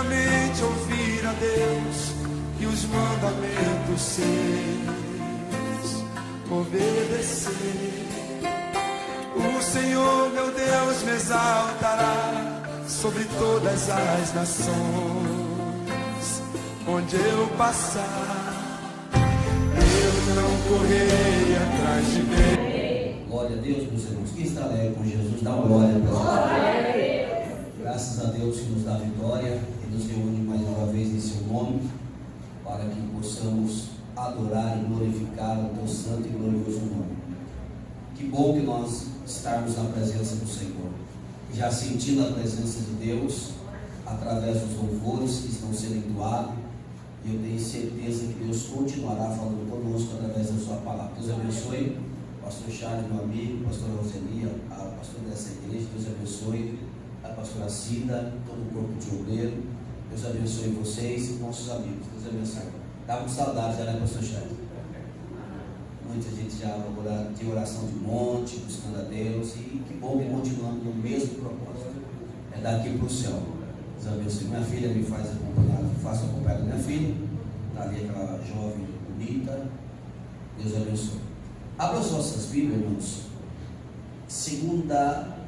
primeiramente ouvir a Deus e os mandamentos seus obedecer. O Senhor meu Deus me exaltará sobre todas as nações. Onde eu passar, eu não correrei atrás de Deus. Glória a Deus, meus irmãos. Quem está alegre com Jesus, dá uma glória para Deus. Graças a Deus que nos dá vitória e nos reúne mais uma vez em seu nome, para que possamos adorar e glorificar o teu santo e glorioso nome. Que bom que nós estarmos na presença do Senhor, já sentindo a presença de Deus através dos louvores que estão sendo doados, e eu tenho certeza que Deus continuará falando conosco através da sua palavra. Deus abençoe o pastor Charles, meu amigo, a pastora Roseli, a pastora dessa igreja. Deus abençoe a pastora Cida, todo o corpo de obreiro. Deus abençoe vocês e nossos amigos. Deus abençoe. Estava com saudade, já, né, pastor Charles? Muita gente já de oração de monte, buscando a Deus, e que bom que continuamos no mesmo propósito, é daqui para o céu. Deus abençoe. Minha filha me faz acompanhar, faço acompanhar da minha filha, está ali aquela jovem bonita. Deus abençoe. Abra as vossas Bíblias, irmãos. Segunda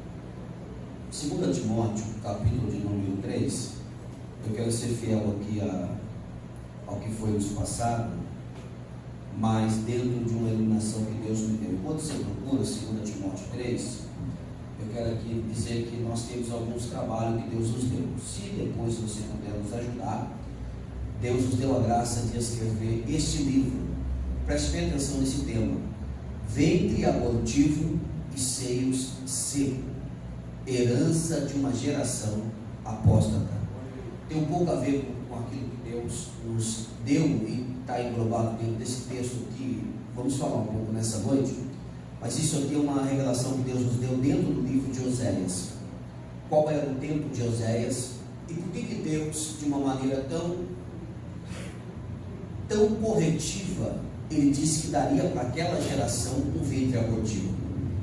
Timóteo, capítulo de número 3. Eu quero ser fiel aqui ao que foi nos passado, mas dentro de uma iluminação que Deus me deu. Enquanto você procura 2 Timóteo 3, eu quero aqui dizer que nós temos alguns trabalhos que Deus nos deu. Se depois você puder nos ajudar, Deus nos deu a graça de escrever este livro. Preste bem atenção nesse tema: ventre abortivo e seios secos, herança de uma geração apóstata. Tem um pouco a ver com aquilo que Deus nos deu e está englobado dentro desse texto que vamos falar um pouco nessa noite. Mas isso aqui é uma revelação que Deus nos deu dentro do livro de Oséias. Qual era o tempo de Oséias e por que Deus, de uma maneira tão corretiva, ele disse que daria para aquela geração um ventre abortivo.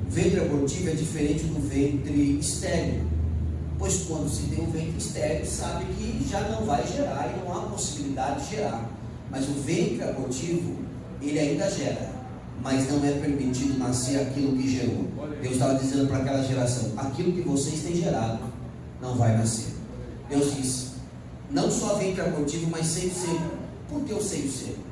O ventre abortivo é diferente do ventre estéril, pois quando se tem um ventre estéril, sabe que já não vai gerar e não há possibilidade de gerar. Mas o ventre abortivo, ele ainda gera, mas não é permitido nascer aquilo que gerou. Deus estava dizendo para aquela geração: aquilo que vocês têm gerado não vai nascer. Deus disse: não só ventre abortivo, mas seio seco. Por que o seio seco?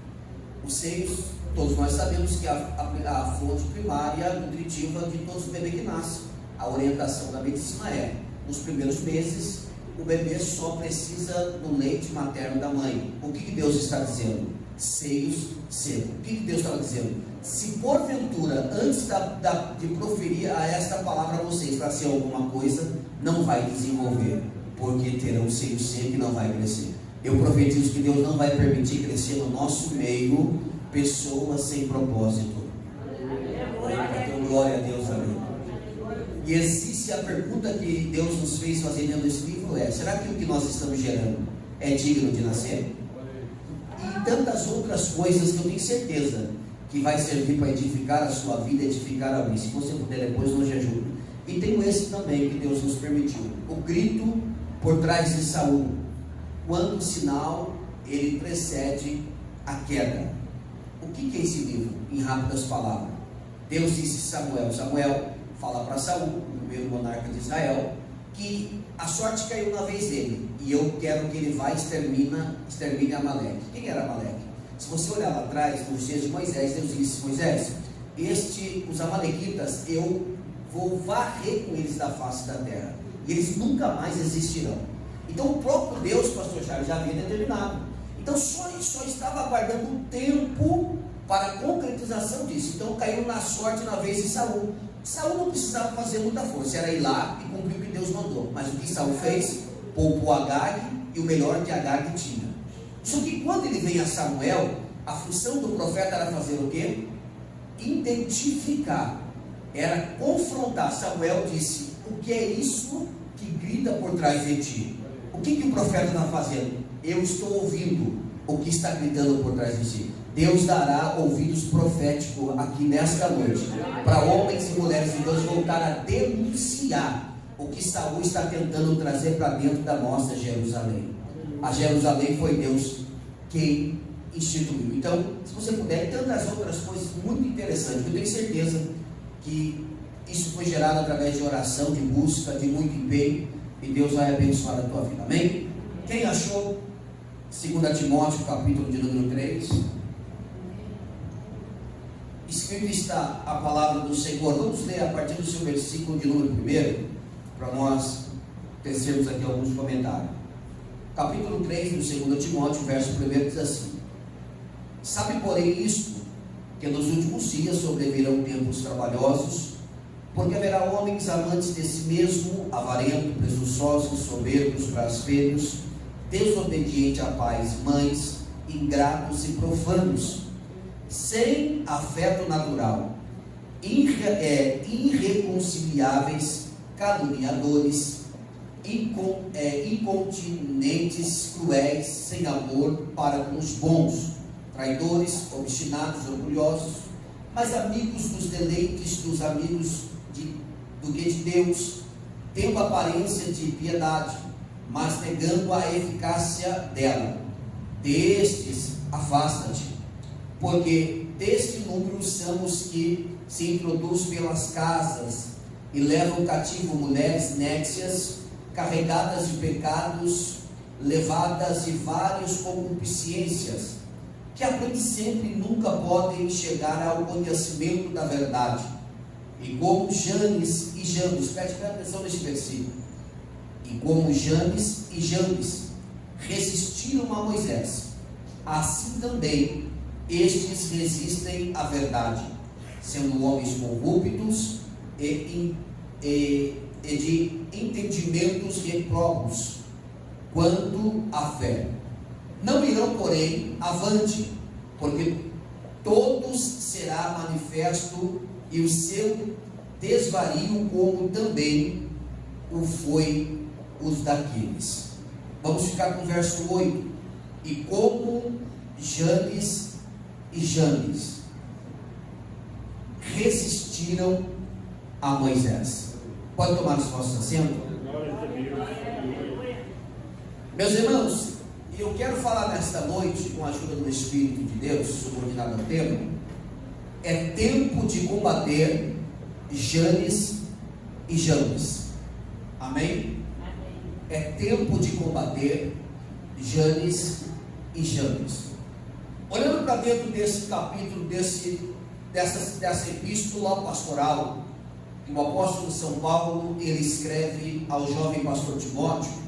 Os seios, todos nós sabemos que a fonte primária nutritiva de todos os bebês que nascem. A orientação da medicina é: nos primeiros meses, o bebê só precisa do leite materno da mãe. O que Deus está dizendo? Seios secos. O que Deus estava dizendo? Se porventura, antes de proferir a esta palavra a vocês, nascer alguma coisa, não vai desenvolver, porque terão seio seco e não vai crescer. Eu profetizo que Deus não vai permitir crescer no nosso meio pessoas sem propósito. Então, glória a Deus, amém. E existe a pergunta que Deus nos fez fazer dentro desse livro: será que o que nós estamos gerando é digno de nascer? E tantas outras coisas que eu tenho certeza que vai servir para edificar a sua vida, edificar a minha. Se você puder depois nos ajude. E tem esse também que Deus nos permitiu: o grito por trás de Saul, quando o sinal ele precede a queda. O que é esse livro? Em rápidas palavras, Deus disse a Samuel fala para Saul, o primeiro monarca de Israel, que a sorte caiu na vez dele, e eu quero que ele vá e extermine Amaleque. Quem era Amaleque? Se você olhar lá atrás, nos dias de Moisés, Deus disse: Moisés, os amalequitas, eu vou varrer com eles da face da terra, e eles nunca mais existirão. Então o próprio Deus, pastor Charles, já havia determinado. Então só estava aguardando um tempo para a concretização disso. Então caiu na sorte na vez de Saul. Saul não precisava fazer muita força, era ir lá e cumprir o que Deus mandou. Mas o que Saul fez? Poupou Agag, e o melhor que Agag tinha. Só que quando ele vem a Samuel, a função do profeta era fazer o quê? Identificar, era confrontar. Samuel disse: o que é isso que grita por trás de ti? O que o profeta está fazendo? Eu estou ouvindo o que está gritando por trás de ti. Deus dará ouvidos proféticos aqui nesta noite, para homens e mulheres de Deus voltar a denunciar o que Saul está tentando trazer para dentro da nossa Jerusalém. a Jerusalém foi Deus quem instituiu. Então, se você puder, tantas outras coisas muito interessantes. Eu tenho certeza que isso foi gerado através de oração, de busca, de muito empenho, e Deus vai abençoar a tua vida. Amém? Quem achou 2 Timóteo, capítulo de número 3? Escrito está a palavra do Senhor. Vamos ler a partir do seu versículo de número 1, para nós tecermos aqui alguns comentários. Capítulo 3 do 2 Timóteo, verso 1 diz assim: sabe, porém, isto, que nos últimos dias sobrevirão tempos trabalhosos, porque haverá homens amantes de si mesmo, avarentos, presunçosos, soberbos, blasfemos, desobedientes a pais e mães, ingratos e profanos, sem afeto natural, irreconciliáveis, caluniadores, incontinentes, cruéis, sem amor para com os bons, traidores, obstinados, orgulhosos, mas amigos dos deleites dos amigos do que de Deus, tendo aparência de piedade, mas negando a eficácia dela. Destes afasta-te, porque deste número são os que se introduzem pelas casas e levam cativo mulheres nécias, carregadas de pecados, levadas de várias concupiscências, que aprendem sempre e nunca podem chegar ao conhecimento da verdade. E como Janes e Jambes, preste atenção neste versículo, e como Janes e Jambes resistiram a Moisés, assim também estes resistem à verdade, sendo homens corruptos e de entendimentos reprobos quanto à fé. Não irão, porém, avante, porque todos será manifesto e o seu desvario, como também o foi os daqueles. Vamos ficar com o verso 8. E como Janes e Jambes resistiram a Moisés. Pode tomar os vossos assentos? Meus irmãos, eu quero falar nesta noite, com a ajuda do Espírito de Deus, subordinado ao tema, é tempo de combater Janes e Jambes. Amém? É tempo de combater Janes e Jambes. Olhando para dentro desse capítulo, dessa epístola pastoral, que o apóstolo São Paulo ele escreve ao jovem pastor Timóteo,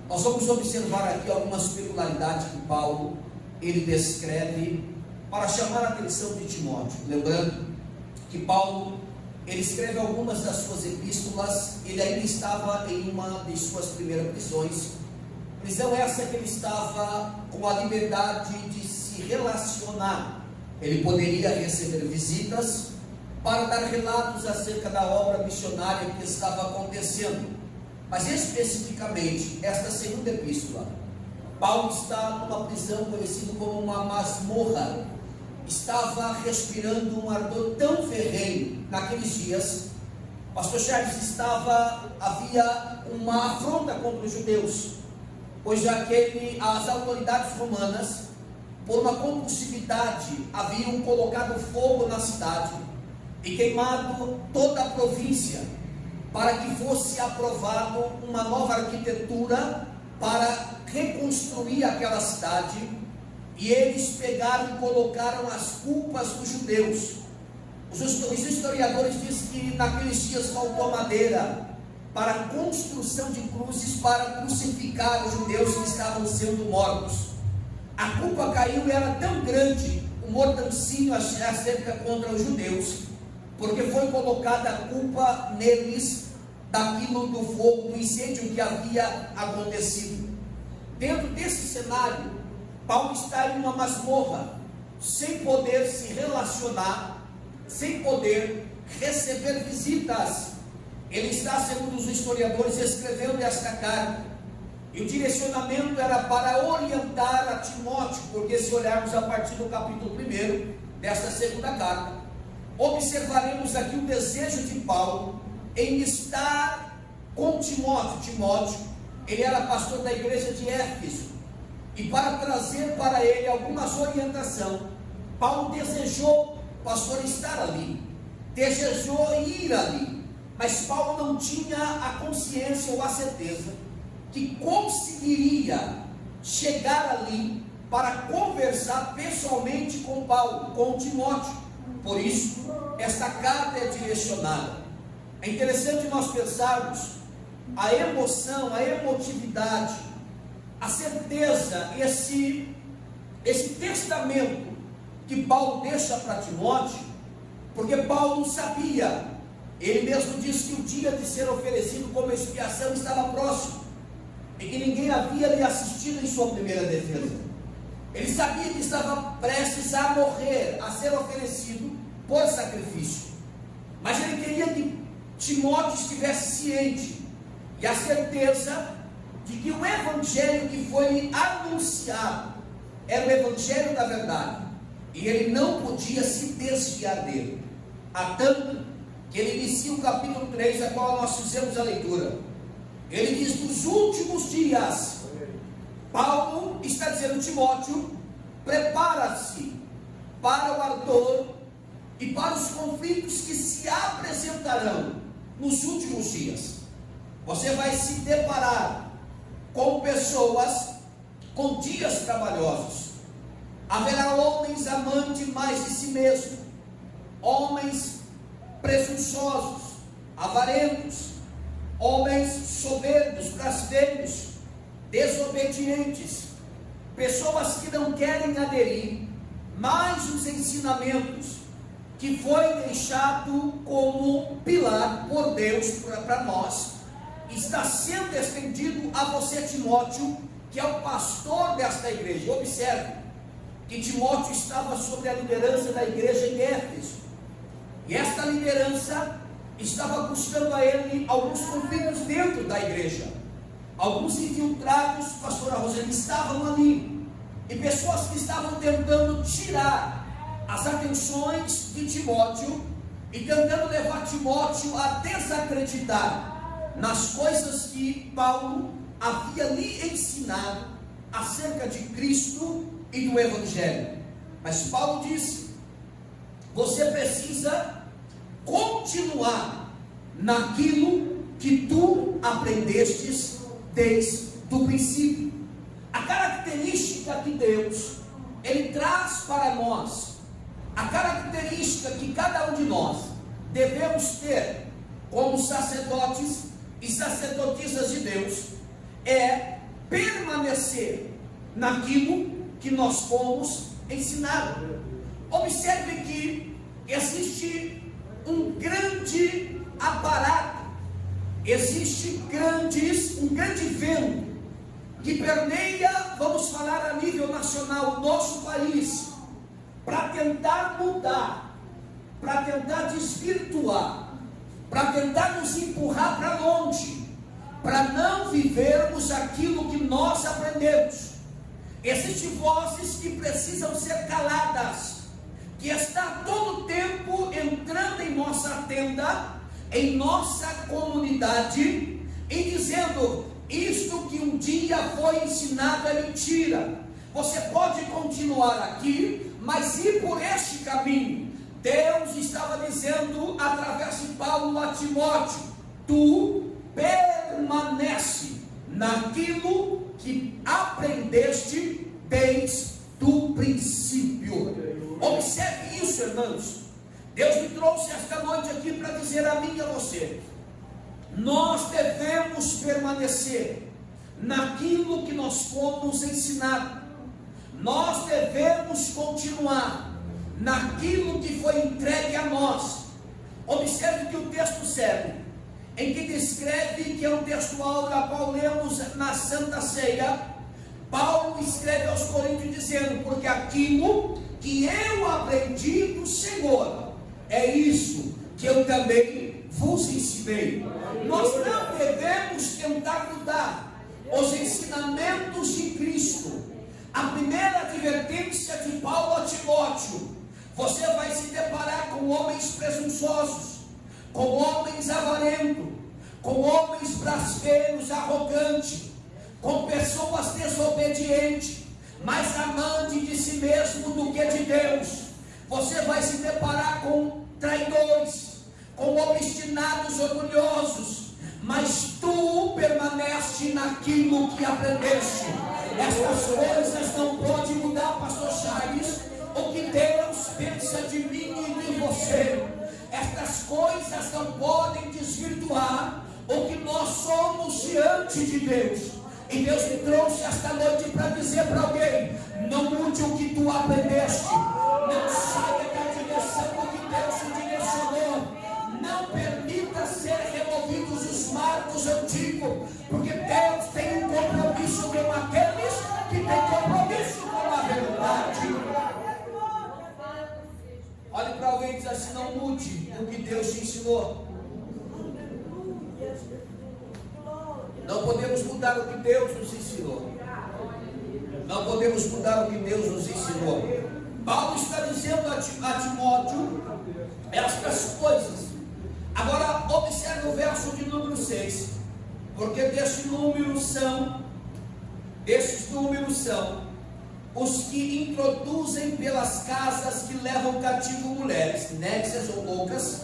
nós vamos observar aqui algumas peculiaridades que Paulo ele descreve para chamar a atenção de Timóteo. Lembrando que Paulo ele escreve algumas das suas epístolas, ele ainda estava em uma de suas primeiras prisões, prisão essa que ele estava com a liberdade de se relacionar. Ele poderia receber visitas para dar relatos acerca da obra missionária que estava acontecendo. Mas especificamente, esta segunda epístola, Paulo está numa prisão conhecida como uma masmorra. Estava respirando um ardor tão ferrenho naqueles dias. Pastor Charles havia uma afronta contra os judeus, pois as autoridades romanas, por uma compulsividade, haviam colocado fogo na cidade e queimado toda a província, para que fosse aprovado uma nova arquitetura para reconstruir aquela cidade. E eles pegaram e colocaram as culpas dos judeus. Os historiadores dizem que naqueles dias faltou madeira para a construção de cruzes para crucificar os judeus que estavam sendo mortos. A culpa caiu e era tão grande o mordancínio acerca contra os judeus, porque foi colocada a culpa neles daquilo do fogo, do incêndio que havia acontecido. Dentro desse cenário, Paulo está em uma masmorra, sem poder se relacionar, sem poder receber visitas. Ele está, segundo os historiadores, escrevendo esta carta, e o direcionamento era para orientar a Timóteo, porque se olharmos a partir do capítulo 1 desta segunda carta, observaremos aqui o desejo de Paulo em estar com Timóteo. Timóteo, ele era pastor da igreja de Éfeso, e para trazer para ele algumas orientações, Paulo desejou, pastor, estar ali, desejou ir ali, mas Paulo não tinha a consciência ou a certeza que conseguiria chegar ali para conversar pessoalmente com Paulo, com Timóteo. Por isso, esta carta é direcionada. É interessante nós pensarmos a emoção, a emotividade, a certeza, esse testamento que Paulo deixa para Timóteo, porque Paulo sabia, ele mesmo disse que o dia de ser oferecido como expiação estava próximo, e que ninguém havia lhe assistido em sua primeira defesa. Ele sabia que estava prestes a morrer, a ser oferecido por sacrifício, mas ele queria que Timóteo estivesse ciente e a certeza de que o evangelho que foi anunciado era o evangelho da verdade, e ele não podia se desviar dele. Há tanto que ele inicia o capítulo 3, a qual nós fizemos a leitura. Ele diz: nos últimos dias, Paulo está dizendo: Timóteo, prepara-se para o ardor e para os conflitos que se apresentarão nos últimos dias. Você vai se deparar com pessoas com dias trabalhosos. Haverá homens amantes mais de si mesmo, homens presunçosos, avarentos, homens soberbos, blasfemos, desobedientes, pessoas que não querem aderir mais os ensinamentos que foi deixado como pilar por Deus para nós, está sendo estendido a você, Timóteo, que é o pastor desta igreja. Observe que Timóteo estava sob a liderança da igreja em Éfeso, e esta liderança estava buscando a ele alguns conflitos dentro da igreja. Alguns infiltrados, pastora Rosane, estavam ali, e pessoas que estavam tentando tirar as atenções de Timóteo e tentando levar Timóteo a desacreditar nas coisas que Paulo havia lhe ensinado acerca de Cristo e do Evangelho. Mas Paulo disse: você precisa continuar naquilo que tu aprendestes desde o princípio. A característica que Deus, Ele traz para nós, a característica que cada um de nós devemos ter como sacerdotes e sacerdotisas de Deus, é permanecer naquilo que nós fomos ensinados. Observe que existe um grande aparato, existe um grande vento que permeia, vamos falar a nível nacional, o nosso país, para tentar mudar, para tentar desvirtuar, para tentar nos empurrar para longe, para não vivermos aquilo que nós aprendemos. Existem vozes que precisam ser caladas, que está todo o tempo entrando em nossa tenda, em nossa comunidade, e dizendo: isto que um dia foi ensinado é mentira. Você pode continuar aqui, mas ir por este caminho. Deus estava dizendo através de Paulo a Timóteo: tu permanece naquilo que aprendeste desde o princípio. Observe isso, irmãos. Deus me trouxe esta noite aqui para dizer a mim e a você: nós devemos permanecer naquilo que nós fomos ensinados. Nós devemos continuar naquilo que foi entregue a nós. Observe que o texto serve, em que descreve, que é um texto áureo, a qual lemos na Santa Ceia. Paulo escreve aos Coríntios dizendo: porque aquilo que eu aprendi do Senhor, é isso que eu também vos ensinei. Nós não devemos tentar mudar os ensinamentos de Cristo. A primeira advertência de Paulo a Timóteo: você vai se deparar com homens presunçosos, com homens avarentos, com homens blasfemos, arrogantes, com pessoas desobedientes, mais amante de si mesmo do que de Deus. Você vai se deparar com traidores, com obstinados orgulhosos, mas tu permanece naquilo que aprendeste. Estas coisas não podem mudar, pastor Charles, o que Deus pensa de mim e de você. Estas coisas não podem desvirtuar o que nós somos diante de Deus. E Deus me trouxe esta noite para dizer para alguém: não mude o que tu aprendeste, não saia da direção do que Deus te direcionou, não permita ser removidos os marcos antigos, porque Deus tem um compromisso com aqueles que têm compromisso com a verdade. Olhe para alguém e diz assim: não mude o que Deus te ensinou. Não podemos mudar o que Deus nos ensinou. Não podemos mudar o que Deus nos ensinou. Paulo está dizendo a Timóteo estas coisas. Agora observe o verso de número 6. Porque estes números são os que introduzem pelas casas que levam cativo mulheres, nécias ou loucas,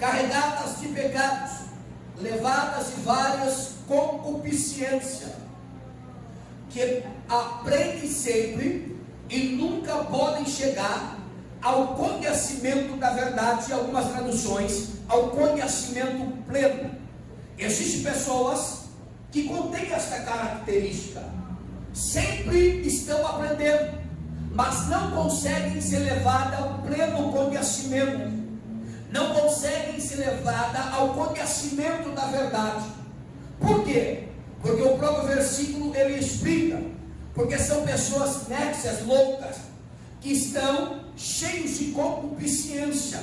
carregadas de pecados, levadas de várias concupiscências, que aprendem sempre e nunca podem chegar ao conhecimento da verdade. Algumas traduções, ao conhecimento pleno. Existem pessoas que contêm esta característica, sempre estão aprendendo, mas não conseguem ser levadas ao pleno conhecimento, não conseguem ser levadas ao conhecimento da verdade. Por quê? Porque o próprio versículo ele explica, porque são pessoas nécias, loucas, que estão cheios de concupiscência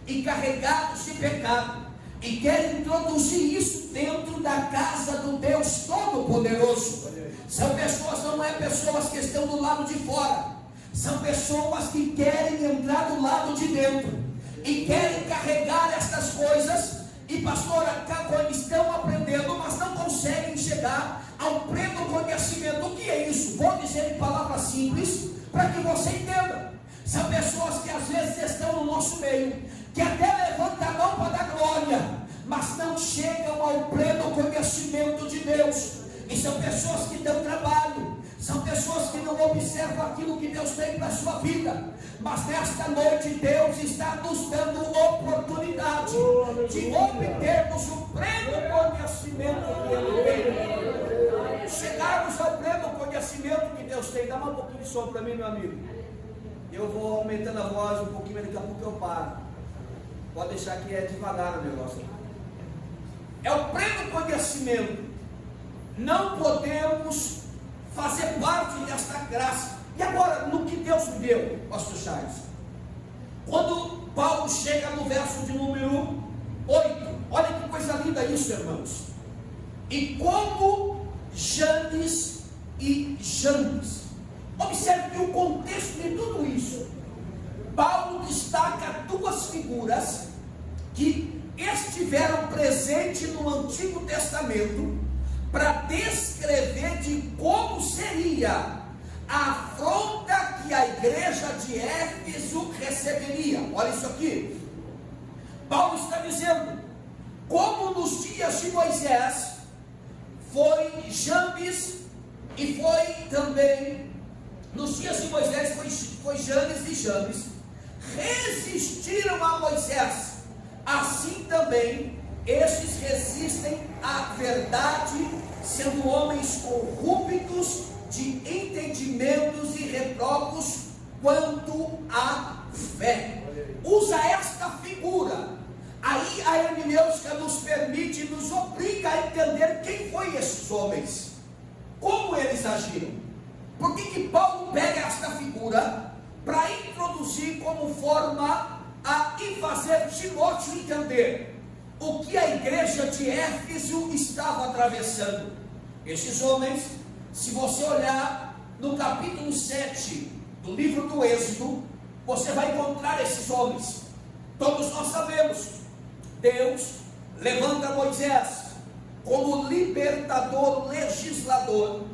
e carregados de pecado, e querem introduzir isso dentro da casa do Deus Todo-Poderoso. São pessoas, não é pessoas que estão do lado de fora, são pessoas que querem entrar do lado de dentro, e querem carregar estas coisas. E pastora, estão aprendendo, mas não conseguem chegar ao pleno conhecimento. O que é isso? Vou dizer em palavras simples, para que você entenda. São pessoas que às vezes estão no nosso meio, que até levantam a mão para dar glória, mas não chegam ao pleno conhecimento de Deus. E são pessoas que dão trabalho, são pessoas que não observam aquilo que Deus tem para a sua vida. Mas nesta noite Deus está nos dando oportunidade de obtermos o pleno conhecimento que Ele tem. Chegarmos ao pleno conhecimento que Deus tem. Dá um pouquinho de som para mim, meu amigo. Eu vou aumentando a voz um pouquinho, mas daqui a pouco eu paro. Pode deixar que é devagar o negócio. É o pleno conhecimento. Não podemos fazer parte desta graça. E agora, no que Deus me deu, pastor Charles? Quando Paulo chega no verso de número 8, olha que coisa linda isso, irmãos. E como Janes e Jambres. Observe que o contexto de tudo isso, Paulo destaca duas figuras que estiveram presentes no Antigo Testamento, para descrever de como seria a afronta que a igreja de Éfeso receberia. Olha isso aqui. Paulo está dizendo, como nos dias de Moisés, foi Jambes, e foi também, nos dias de Moisés, foi Janes e Jambes, resistiram a Moisés, assim também estes resistem à verdade, sendo homens corruptos de entendimentos e retrógrados quanto à fé. Usa esta figura. Aí a hermenêutica nos permite, nos obriga a entender quem foi esses homens, como eles agiram. Por que Paulo pega esta figura para introduzir como forma e fazer Timóteo entender o que a igreja de Éfeso estava atravessando? Esses homens, se você olhar no capítulo 7 do livro do Êxodo, você vai encontrar esses homens. Todos nós sabemos, Deus levanta Moisés como libertador, legislador,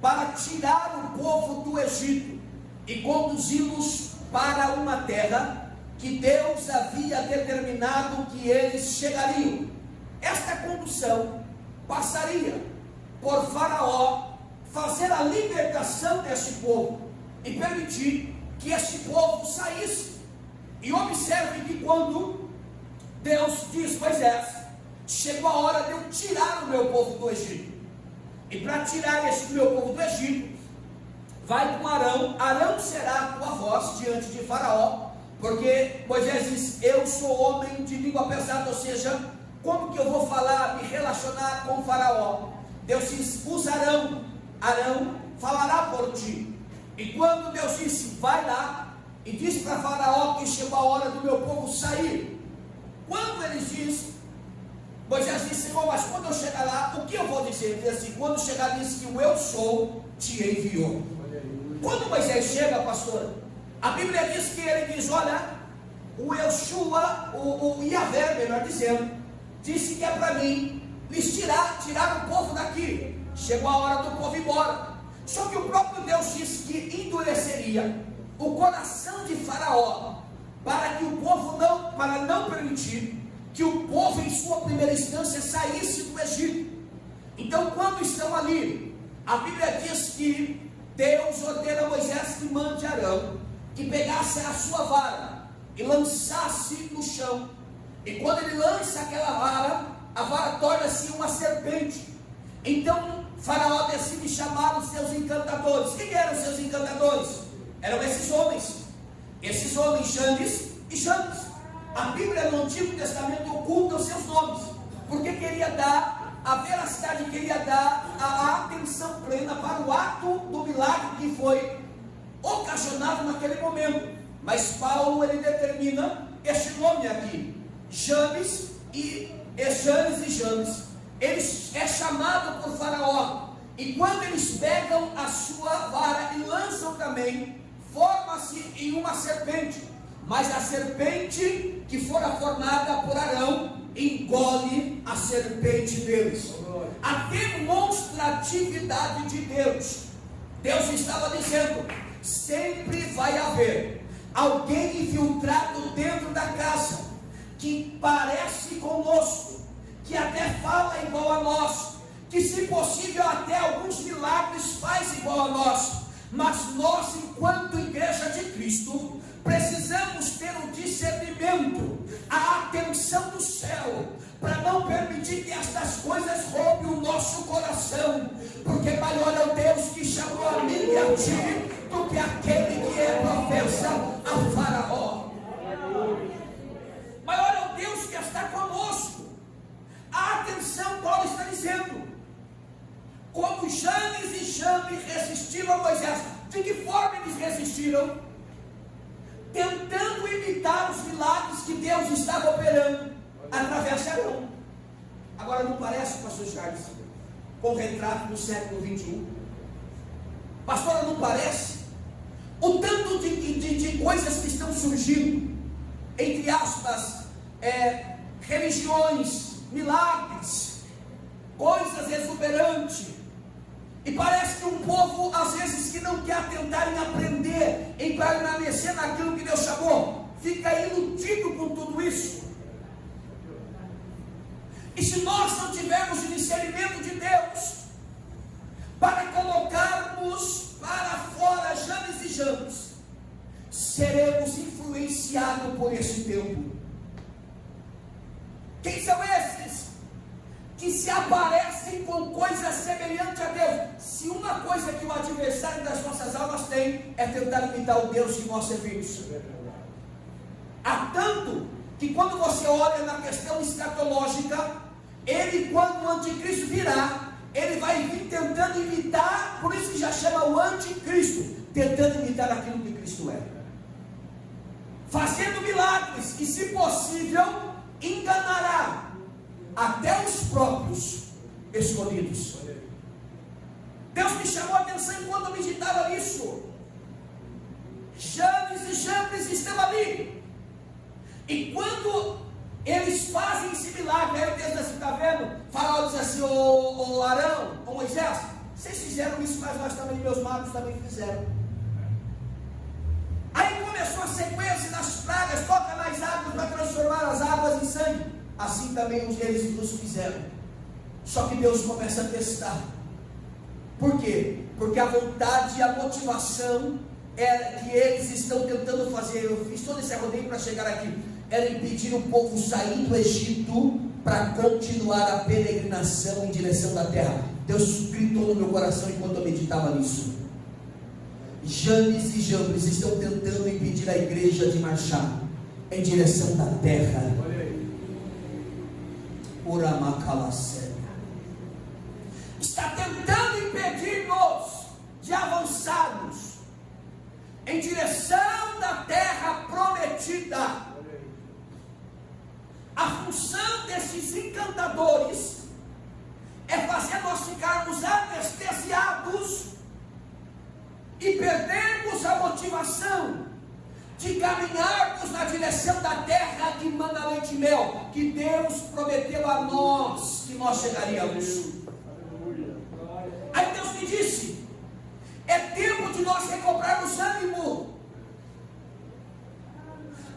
para tirar o povo do Egito e conduzi-los para uma terra que Deus havia determinado que eles chegariam. Esta condução passaria por Faraó fazer a libertação deste povo e permitir que este povo saísse. E observe que quando Deus diz: Moisés, chegou a hora de eu tirar o meu povo do Egito, e para tirar este meu povo do Egito, vai com Arão. Arão será a tua voz diante de Faraó, porque Moisés diz: eu sou homem de língua pesada, ou seja, como que eu vou falar, me relacionar com Faraó? Deus diz: usa Arão, Arão falará por ti. E quando Deus disse: vai lá e diz para Faraó que chegou a hora do meu povo sair, quando ele diz, Moisés disse: Senhor, mas quando eu chegar lá, o que eu vou dizer? Ele diz assim: quando chegar, diz que o eu sou te enviou. Quando Moisés chega, pastor, a Bíblia diz que ele diz: olha, o Yeshua, o Yahvé, melhor dizendo, disse que é para mim lhes tirar o povo daqui. Chegou a hora do povo ir embora. Só que o próprio Deus disse que endureceria o coração de Faraó para que o povo não permitir que o povo em sua primeira instância saísse do Egito. Então, quando estão ali, a Bíblia diz que Deus ordena a Moisés que mande Arão que pegasse a sua vara e lançasse no chão. E quando ele lança aquela vara, a vara torna-se uma serpente. Então Faraó decide chamar os seus encantadores. Quem eram os seus encantadores? Eram esses homens, Jannes e Jambres. A Bíblia no Antigo Testamento oculta os seus nomes, porque queria dar a veracidade, queria dar a atenção plena para o ato do milagre que foi ocasionado naquele momento. Mas Paulo, ele determina este nome aqui, Jannes e Jambres. Ele é chamado por Faraó, e quando eles pegam a sua vara e lançam também, forma-se em uma serpente. Mas a serpente que fora formada por Arão engole a serpente deles. A demonstratividade de Deus. Deus estava dizendo: sempre vai haver alguém infiltrado dentro da casa que parece conosco, que até fala igual a nós, que se possível até alguns milagres faz igual a nós. Mas nós, enquanto igreja de Cristo, precisamos ter o discernimento, a atenção do céu, para não permitir que estas coisas roubem o nosso coração, porque maior é o Deus que chamou a mim e a ti, do que aquele que é professa a Faraó. Maior é o Deus que está conosco. A atenção, Paulo está dizendo, como Jannes e Jambres resistiram a Moisés. De que forma eles resistiram? Tentando imitar os milagres que Deus estava operando através de Arão. Agora, não parece, pastor Charles, com o retrato do século 21? Pastora, não parece? O tanto de coisas que estão surgindo, entre aspas, religiões, milagres, coisas exuberantes. E parece que um povo, às vezes, que não quer tentar em aprender, em permanecer naquilo que Deus chamou, fica iludido com tudo isso. E se nós não tivermos o discernimento de Deus, para colocarmos para fora Jannes e Jambres, seremos influenciados por esse tempo. Quem são esses? Que se aparecem com coisas semelhantes a Deus. Se uma coisa que o adversário das nossas almas tem, é tentar imitar o Deus que nós servimos. Há tanto que quando você olha na questão escatológica, ele, quando o anticristo virá, ele vai vir tentando imitar, por isso que já chama o anticristo, tentando imitar aquilo que Cristo é, fazendo milagres, e se possível, enganará até os próprios escolhidos. Deus me chamou a atenção enquanto eu meditava nisso. Jannes e Jambres estão ali, e quando eles fazem esse milagre, aí o texto assim, está vendo? Faraó diz assim: ô Arão, ô Moisés, Vocês fizeram isso, mas nós também, meus magos também fizeram. Aí começou a sequência das pragas, toca nas águas para transformar as águas em sangue. Assim também eles nos fizeram. Só que Deus começa a testar. Por quê? Porque a vontade e a motivação que eles estão tentando fazer, eu fiz todo esse rodeio para chegar aqui, era impedir o povo sair do Egito para continuar a peregrinação em direção da terra. Deus gritou no meu coração enquanto eu meditava nisso. Janes e Jambres estão tentando impedir a igreja de marchar em direção da terra. Uramacalacé está tentando impedir-nos de avançarmos em direção da terra prometida. A função desses encantadores é fazer nós ficarmos anestesiados e perdermos a motivação de caminharmos na direção da terra que manda leite e mel, que Deus prometeu a nós que nós chegaríamos. Aí Deus me disse: é tempo de nós recobrarmos ânimo.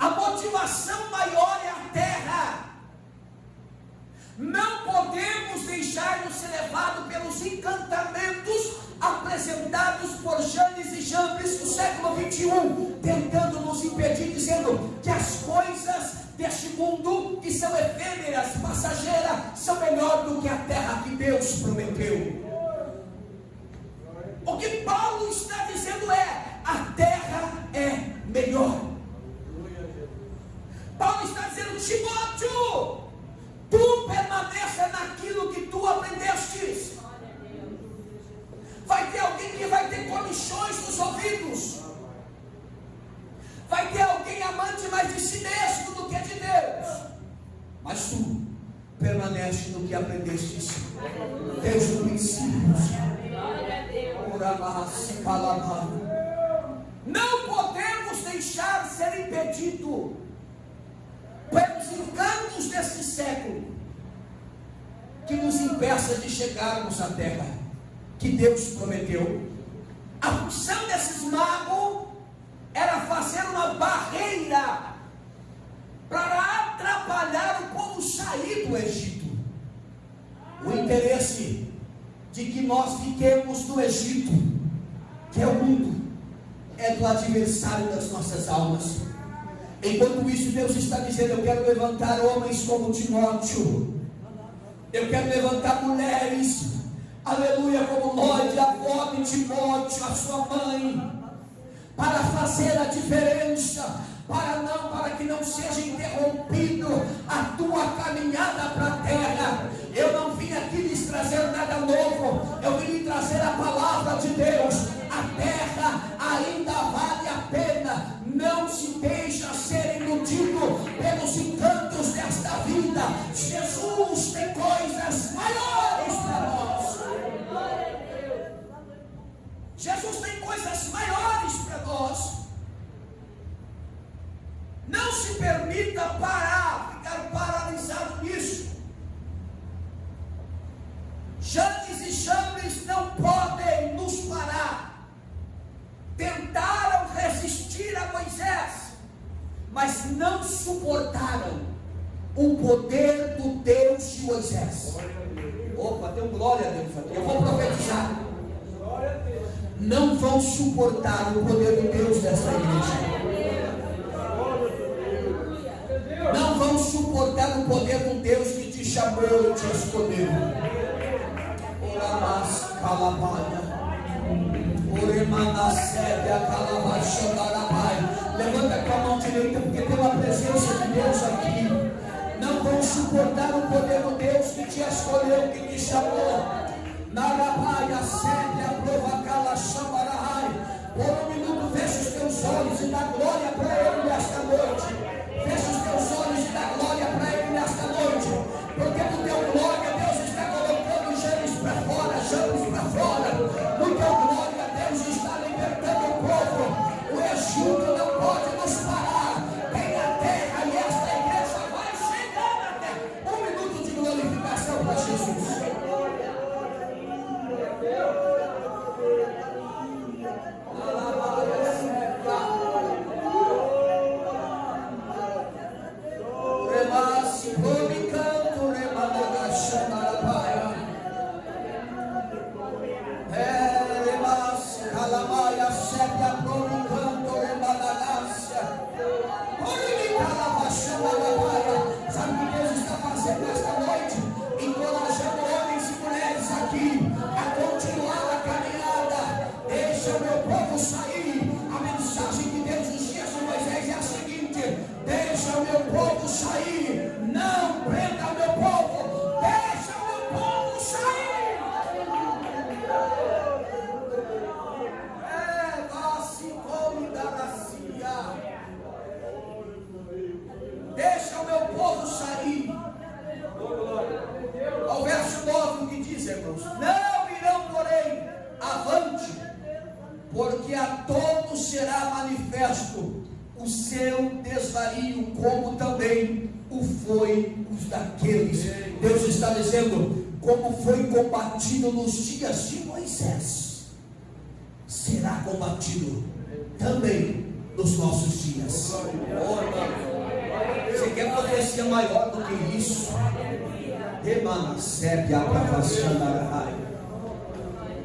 A motivação maior é a terra. Não podemos deixar-nos ser levados pelos encantamentos apresentados por Janes e Jambres do século 21, tentando nos impedir, dizendo que as coisas deste mundo, que são efêmeras, passageiras, são melhor do que a terra que Deus prometeu. O que Paulo está dizendo é: a terra é melhor. Paulo está dizendo: Timóteo, tu permaneça naquilo que tu aprendestes. Vai ter alguém que vai ter comichões nos ouvidos. Vai ter alguém amante mais de si mesmo do que de Deus. Mas tu permanece no que aprendestes desde o princípio. Não podemos deixar ser impedido pelos encantos desse século que nos impeça de chegarmos à terra que Deus prometeu. A função desses magos era fazer uma barreira para atrapalhar o povo sair do Egito. O interesse de que nós fiquemos no Egito, que é o mundo, é do adversário das nossas almas. Enquanto isso, Deus está dizendo: eu quero levantar homens como Timóteo, eu quero levantar mulheres, aleluia, como Lloyd, a avó de Timóteo, a sua mãe, para fazer a diferença, para que não seja interrompido a tua caminhada para a terra. Eu não vim aqui lhes trazer nada novo, eu vim lhe trazer a palavra de Deus. A terra ainda vale a pena. Não se deixa ser iludido pelos encantos desta vida. Jesus tem coisas maiores para nós. Jesus tem coisas maiores para nós. Não se permita ficar paralisado nisso. Janes e Jambres não podem nos parar. Tentaram resistir a Moisés, mas não suportaram o poder do Deus de Moisés. Opa, tem glória a Deus aqui. Eu vou profetizar. Não vão suportar o poder do Deus dessa igreja. Não vão suportar o poder do Deus que te chamou e te escolheu. Oramas calabaia. Levanta com a mão direita, porque tem uma presença de Deus aqui. Não vão suportar o poder do Deus que te escolheu, que te chamou. Narabaia, Sédia, Provacala, Xambarahai. Por um minuto, fecha os teus olhos e dá glória para Ele nesta noite. Fecha os teus olhos e dá glória para Ele nesta noite. Porque no teu glória, Deus está colocando Janes para fora, Jambres para fora. No teu glória, Deus está libertando o povo. O Egito não pode nos parar. Tem a terra e esta igreja vai chegar na terra. Um minuto de glorificação para Jesus. diz, irmãos: não irão, porém, avante, porque a todos será manifesto o seu desvario, como também o foi os daqueles. Deus está dizendo: como foi combatido nos dias de Moisés, será combatido também nos nossos dias. Oh, irmão, você quer profecia maior do que isso?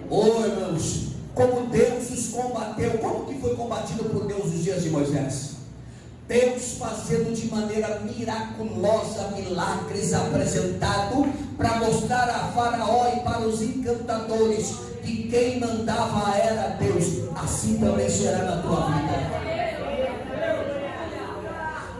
Oh, irmãos, como Deus os combateu. Como que foi combatido por Deus nos dias de Moisés? Deus fazendo de maneira miraculosa milagres apresentado para mostrar a Faraó e para os encantadores que quem mandava era Deus. Assim também será na tua vida.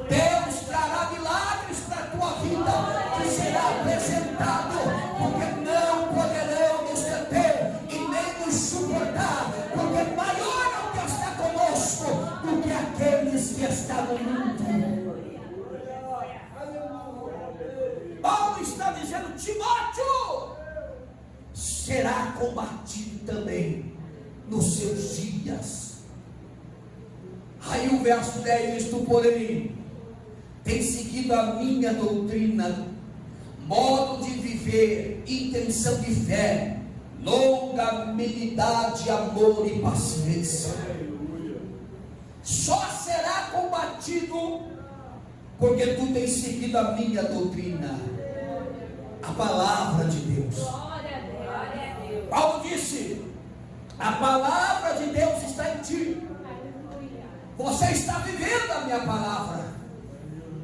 Deus trará milagres para a tua vida, que será apresentado, porque não poderão nos deter e nem nos suportar, porque maior é o que está conosco do que aqueles que estão no mundo. Paulo está dizendo: Timóteo será combatido também nos seus dias. Aí o verso 10 diz: tu, porém, tem seguido a minha doutrina, modo de viver, intenção de fé, longanimidade, amor e paciência. Só será combatido porque tu tens seguido a minha doutrina, a palavra de Deus. Paulo disse: a palavra de Deus está em ti. Você está vivendo a minha palavra.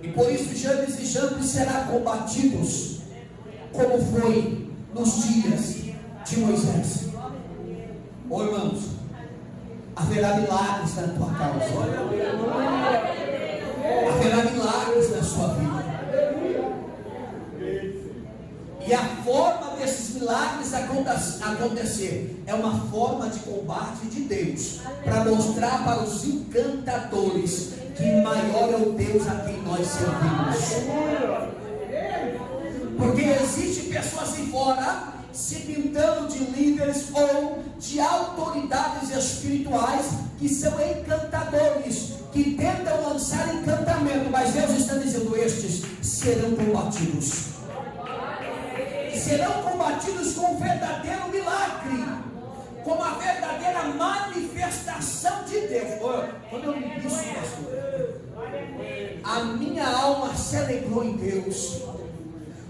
E por isso Janes e Jambres serão combatidos, como foi nos dias de Moisés. Oh, irmãos, haverá milagres na tua causa. Haverá milagres na sua vida. E a forma desses milagres acontecer é uma forma de combate de Deus, para mostrar para os encantadores que maior é o Deus a quem nós servimos. Porque existem pessoas aí fora se pintando de líderes ou de autoridades espirituais que são encantadores, que tentam lançar encantamento, mas Deus está dizendo: estes serão combatidos. Serão combatidos com um verdadeiro milagre, com uma verdadeira manifestação de Deus. Quando eu li isso, pastor, a minha alma se alegrou em Deus,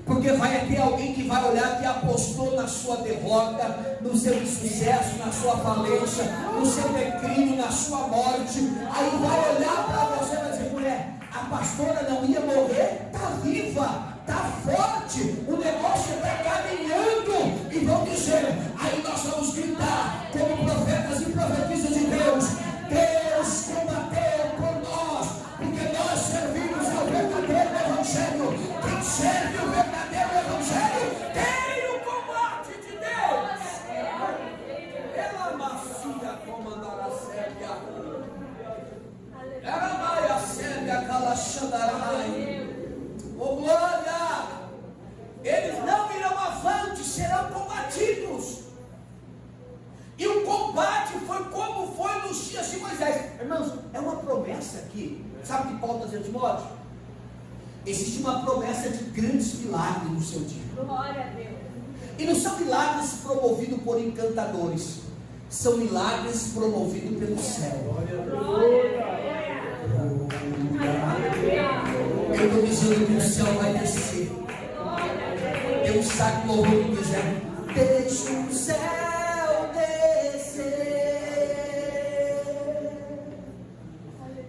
porque vai ter alguém que vai olhar que apostou na sua derrota, no seu insucesso, na sua falência, no seu declínio, na sua morte. Aí vai olhar para você e vai dizer: mulher, a pastora não ia morrer, está viva, está forte, o negócio está caminhando. E vão dizer, aí nós vamos gritar como profetas e profetisas de Deus: Deus combateu por nós, porque nós servimos ao verdadeiro evangelho. Quem serve o verdadeiro evangelho tem o combate de Deus. Ela macia comandará a sébia, ela vai a sébia calaxandarai. Oh, glória! Eles não irão avante, serão combatidos. E o combate foi como foi nos dias de Moisés. Irmãos, é uma promessa aqui. Sabe o que Paulo está dizendo, Timóteo? Existe uma promessa de grandes milagres no seu dia. Glória a Deus. E não são milagres promovidos por encantadores, são milagres promovidos pelo céu. Eu estou dizendo que o céu vai descer. Tem um saco louvor que dizendo: deixa o céu descer,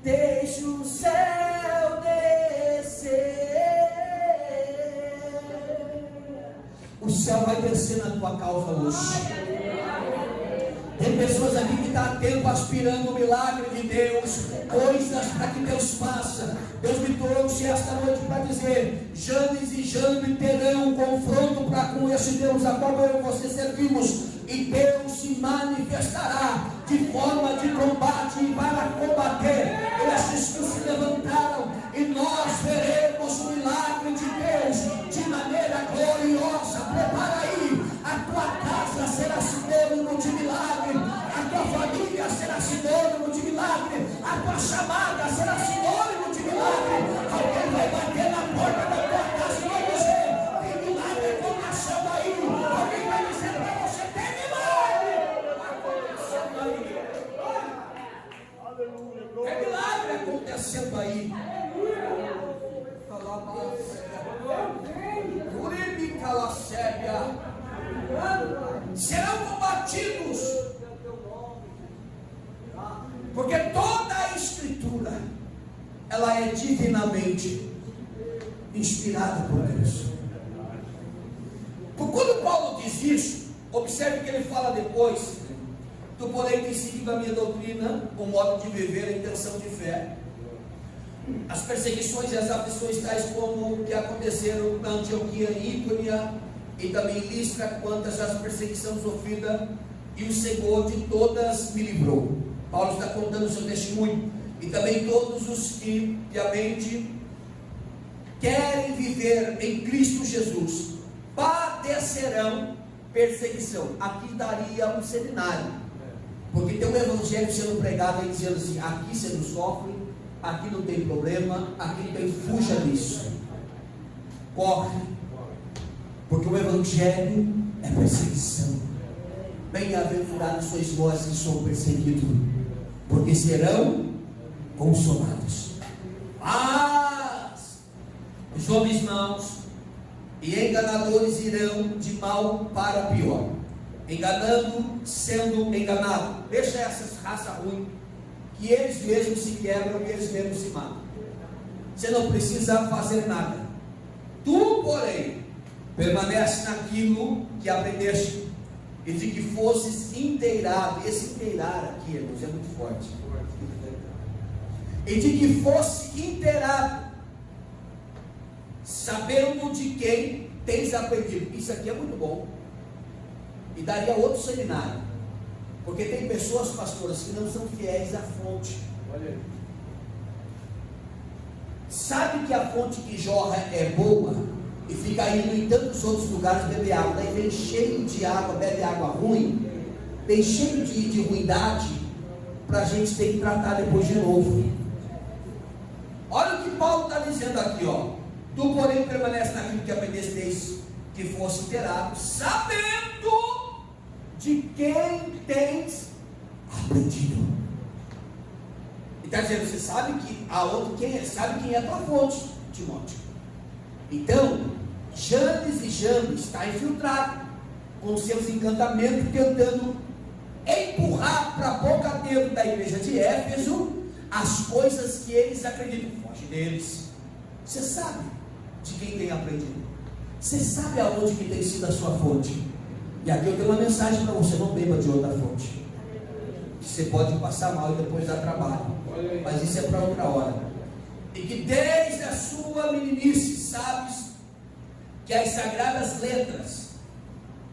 deixa o céu descer. O céu vai descer na tua causa hoje. Tem pessoas aqui que estão há tempo aspirando o milagre de Deus, coisas para que Deus faça. Deus me trouxe esta noite para dizer: Janes e Jambres terão um confronto com esse Deus a qual eu e você servimos, e Deus se manifestará de forma de combate e para combater esses que se levantaram, e nós veremos o milagre de Deus de maneira gloriosa. Prepara aí a tua uma chamada, será sinônimo de milagre. Alguém vai bater na porta da tua casa e vai dizer: tem milagre acontecendo aí. Alguém vai dizer para você: tem milagre acontecendo aí. Tem milagre acontecendo aí. Serão combatidos, porque toda a Escritura ela é divinamente inspirada por Deus. Por quando Paulo diz isso, observe que ele fala depois: tu porém tens seguido a minha doutrina, o modo de viver, a intenção de fé, as perseguições e as aflições tais como que aconteceram na Antioquia e Íconia e também em Listra, quantas as perseguições sofridas, e o Senhor de todas me livrou. Paulo está contando o seu testemunho. E também todos os que piamente querem viver em Cristo Jesus padecerão perseguição. Aqui daria um seminário, porque tem um evangelho sendo pregado aí dizendo assim: aqui você não sofre, aqui não tem problema, aqui não tem, fuja disso, corre, porque o evangelho é perseguição. Bem-aventurados sois vós que são perseguidos, porque serão consolados. Mas os homens maus e enganadores irão de mal para pior, enganando, sendo enganado. Deixa essas raças ruins, que eles mesmos se quebram e eles mesmos se matam. Você não precisa fazer nada. Tu, porém, permanece naquilo que aprendeste, e de que fosses inteirado. Esse inteirar aqui, irmãos, é muito forte. E de que fosse inteirado, sabendo de quem tens aprendido. Isso aqui é muito bom, e daria outro seminário, porque tem pessoas, pastores, que não são fiéis à fonte. Olha aí. Sabe que a fonte que jorra é boa e fica indo em tantos outros lugares beber água, daí vem cheio de água, bebe água ruim, vem cheio de ruindade, para a gente ter que tratar depois de novo. Olha o que Paulo está dizendo aqui, ó: tu porém permanece naquilo que aprendesteis, que fosse inteirado, sabendo de quem tens aprendido. E está dizendo: você sabe que sabe quem é a tua fonte, Timóteo. Então, Janes e Jambres está infiltrado com seus encantamentos, tentando empurrar para a boca dentro da igreja de Éfeso as coisas que eles acreditam. Foge deles. Você sabe de quem tem aprendido. Você sabe aonde que tem sido a sua fonte. E aqui eu tenho uma mensagem para você: não beba de outra fonte. Você pode passar mal e depois dar trabalho, mas isso é para outra hora. E que desde a sua meninice sabes que as sagradas letras,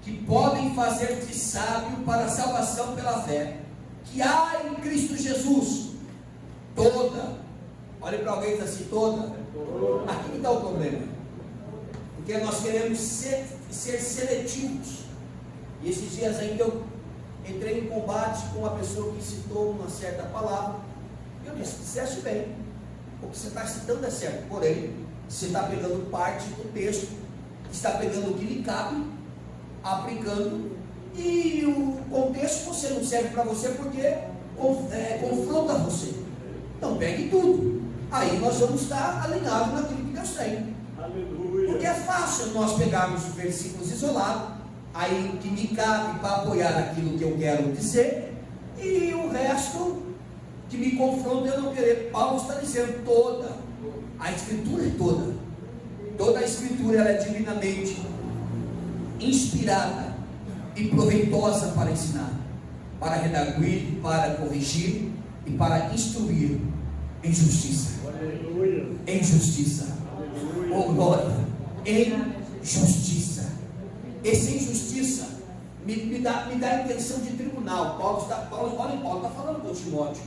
que podem fazer-te sábio para a salvação pela fé, que há em Cristo Jesus, toda, olhe para alguém e diz assim: toda. Aqui que está o problema, porque nós queremos ser seletivos. E esses dias ainda eu entrei em combate com uma pessoa que citou uma certa palavra, e eu disse: disseste bem, o que você está citando é certo, porém você está pegando parte do texto, está pegando o que lhe cabe, aplicando, e o contexto você não serve para você porque confronta você. Então pegue tudo, aí nós vamos estar alinhados naquilo que Deus tem. Aleluia. Porque é fácil nós pegarmos versículos isolados, aí que me cabe para apoiar aquilo que eu quero dizer, e o resto que me confronta eu não querer. Paulo está dizendo: toda a Escritura é toda a Escritura, ela é divinamente inspirada e proveitosa para ensinar, para redarguir, para corrigir e para instruir em justiça. Aleluia. Em justiça. Oh glória, em justiça. Essa injustiça me dá a intenção de tribunal. Paulo está falando com Timóteo.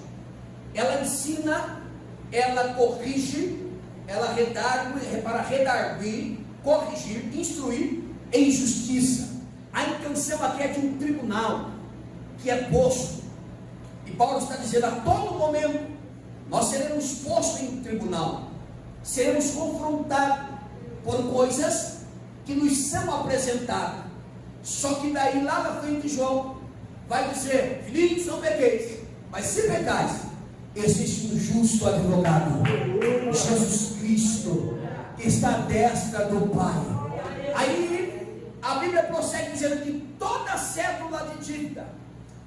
Ela ensina, ela corrige, ela redargue, para redarguir, corrigir, instruir em justiça. A intenção aqui é de um tribunal que é posto. E Paulo está dizendo: a todo momento nós seremos postos em tribunal, seremos confrontados por coisas que nos são apresentadas. Só que daí lá na frente João vai dizer: filhinhos, não pequeis, mas se pecais, existe um justo advogado, Jesus Cristo, que está à destra do Pai. Aí a Bíblia prossegue dizendo que toda cédula de dívida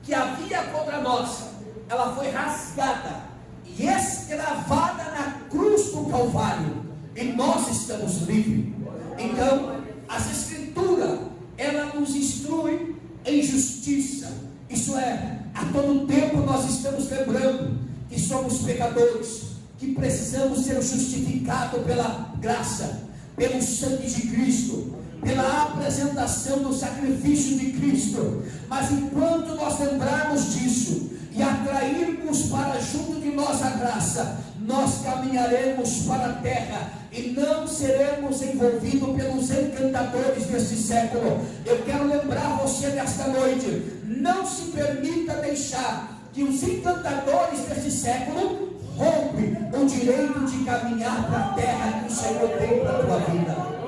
que havia contra nós, ela foi rasgada e escravada na cruz do Calvário, e nós estamos livres. Então as Escrituras, ela nos instrui em justiça. Isso é, a todo tempo nós estamos lembrando que somos pecadores, que precisamos ser justificados pela graça, pelo sangue de Cristo, pela apresentação do sacrifício de Cristo. Mas enquanto nós lembrarmos disso e atrairmos para junto de nós a graça, nós caminharemos para a terra e não seremos envolvidos pelos encantadores deste século. Eu quero lembrar você nesta noite: não se permita deixar que os encantadores deste século roubem o direito de caminhar para a terra que o Senhor tem para a tua vida.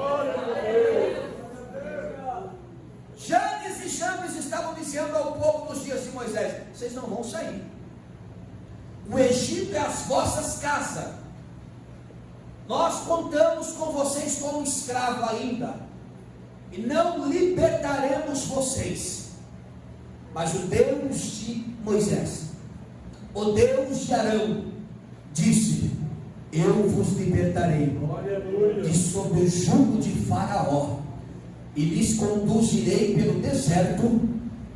Janes e Jambres estavam dizendo ao povo nos dias de Moisés: vocês não vão sair, o Egito é as vossas casas, nós contamos com vocês como escravo ainda, e não libertaremos vocês. Mas o Deus de Moisés, o Deus de Arão, disse: eu vos libertarei de sob o jugo de Faraó, e lhes conduzirei pelo deserto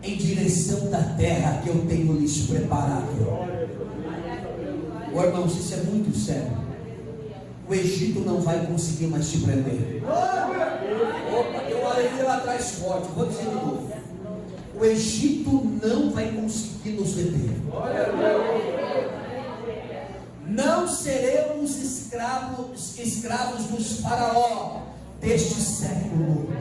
em direção da terra que eu tenho lhes preparado. Oh, irmãos, isso é muito sério. O Egito não vai conseguir mais te prender. Opa, tem uma alegria lá atrás forte. Vou dizer de novo: o Egito não vai conseguir nos deter. Não seremos escravos dos faraó deste século.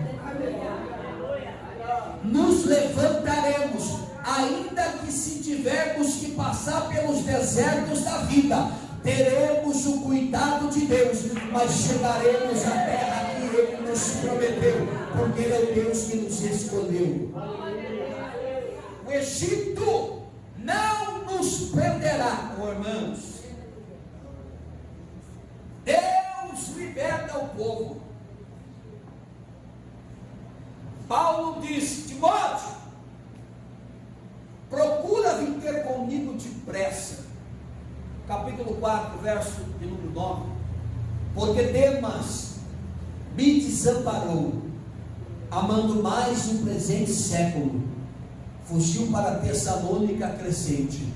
Nos levantaremos, ainda que se tivermos que passar pelos desertos da vida, teremos o cuidado de Deus, mas chegaremos à terra que Ele nos prometeu, porque Ele é o Deus que nos escolheu. O Egito não nos prenderá, irmãos. Deus liberta o povo. Paulo diz: Timóteo, procura vir ter comigo depressa. Capítulo 4, verso de número 9. Porque Demas me desamparou, amando mais um presente século, fugiu para Tessalônica Crescente,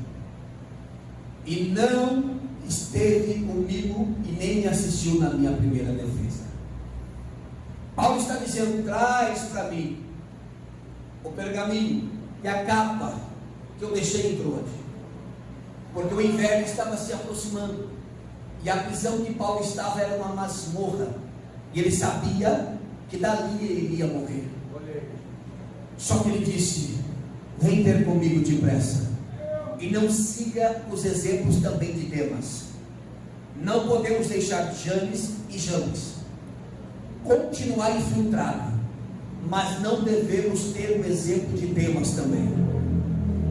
e não esteve comigo e nem me assistiu na minha primeira defesa. Paulo está dizendo: traz para mim o pergaminho e a capa que eu deixei em Troade, porque o inverno estava se aproximando, e a prisão que Paulo estava era uma masmorra, e ele sabia que dali ele iria morrer. Só que ele disse: vem ter comigo depressa, e não siga os exemplos também de Demas. Não podemos deixar Janes e Jambres continuar infiltrado, mas não devemos ter o exemplo de Demas também,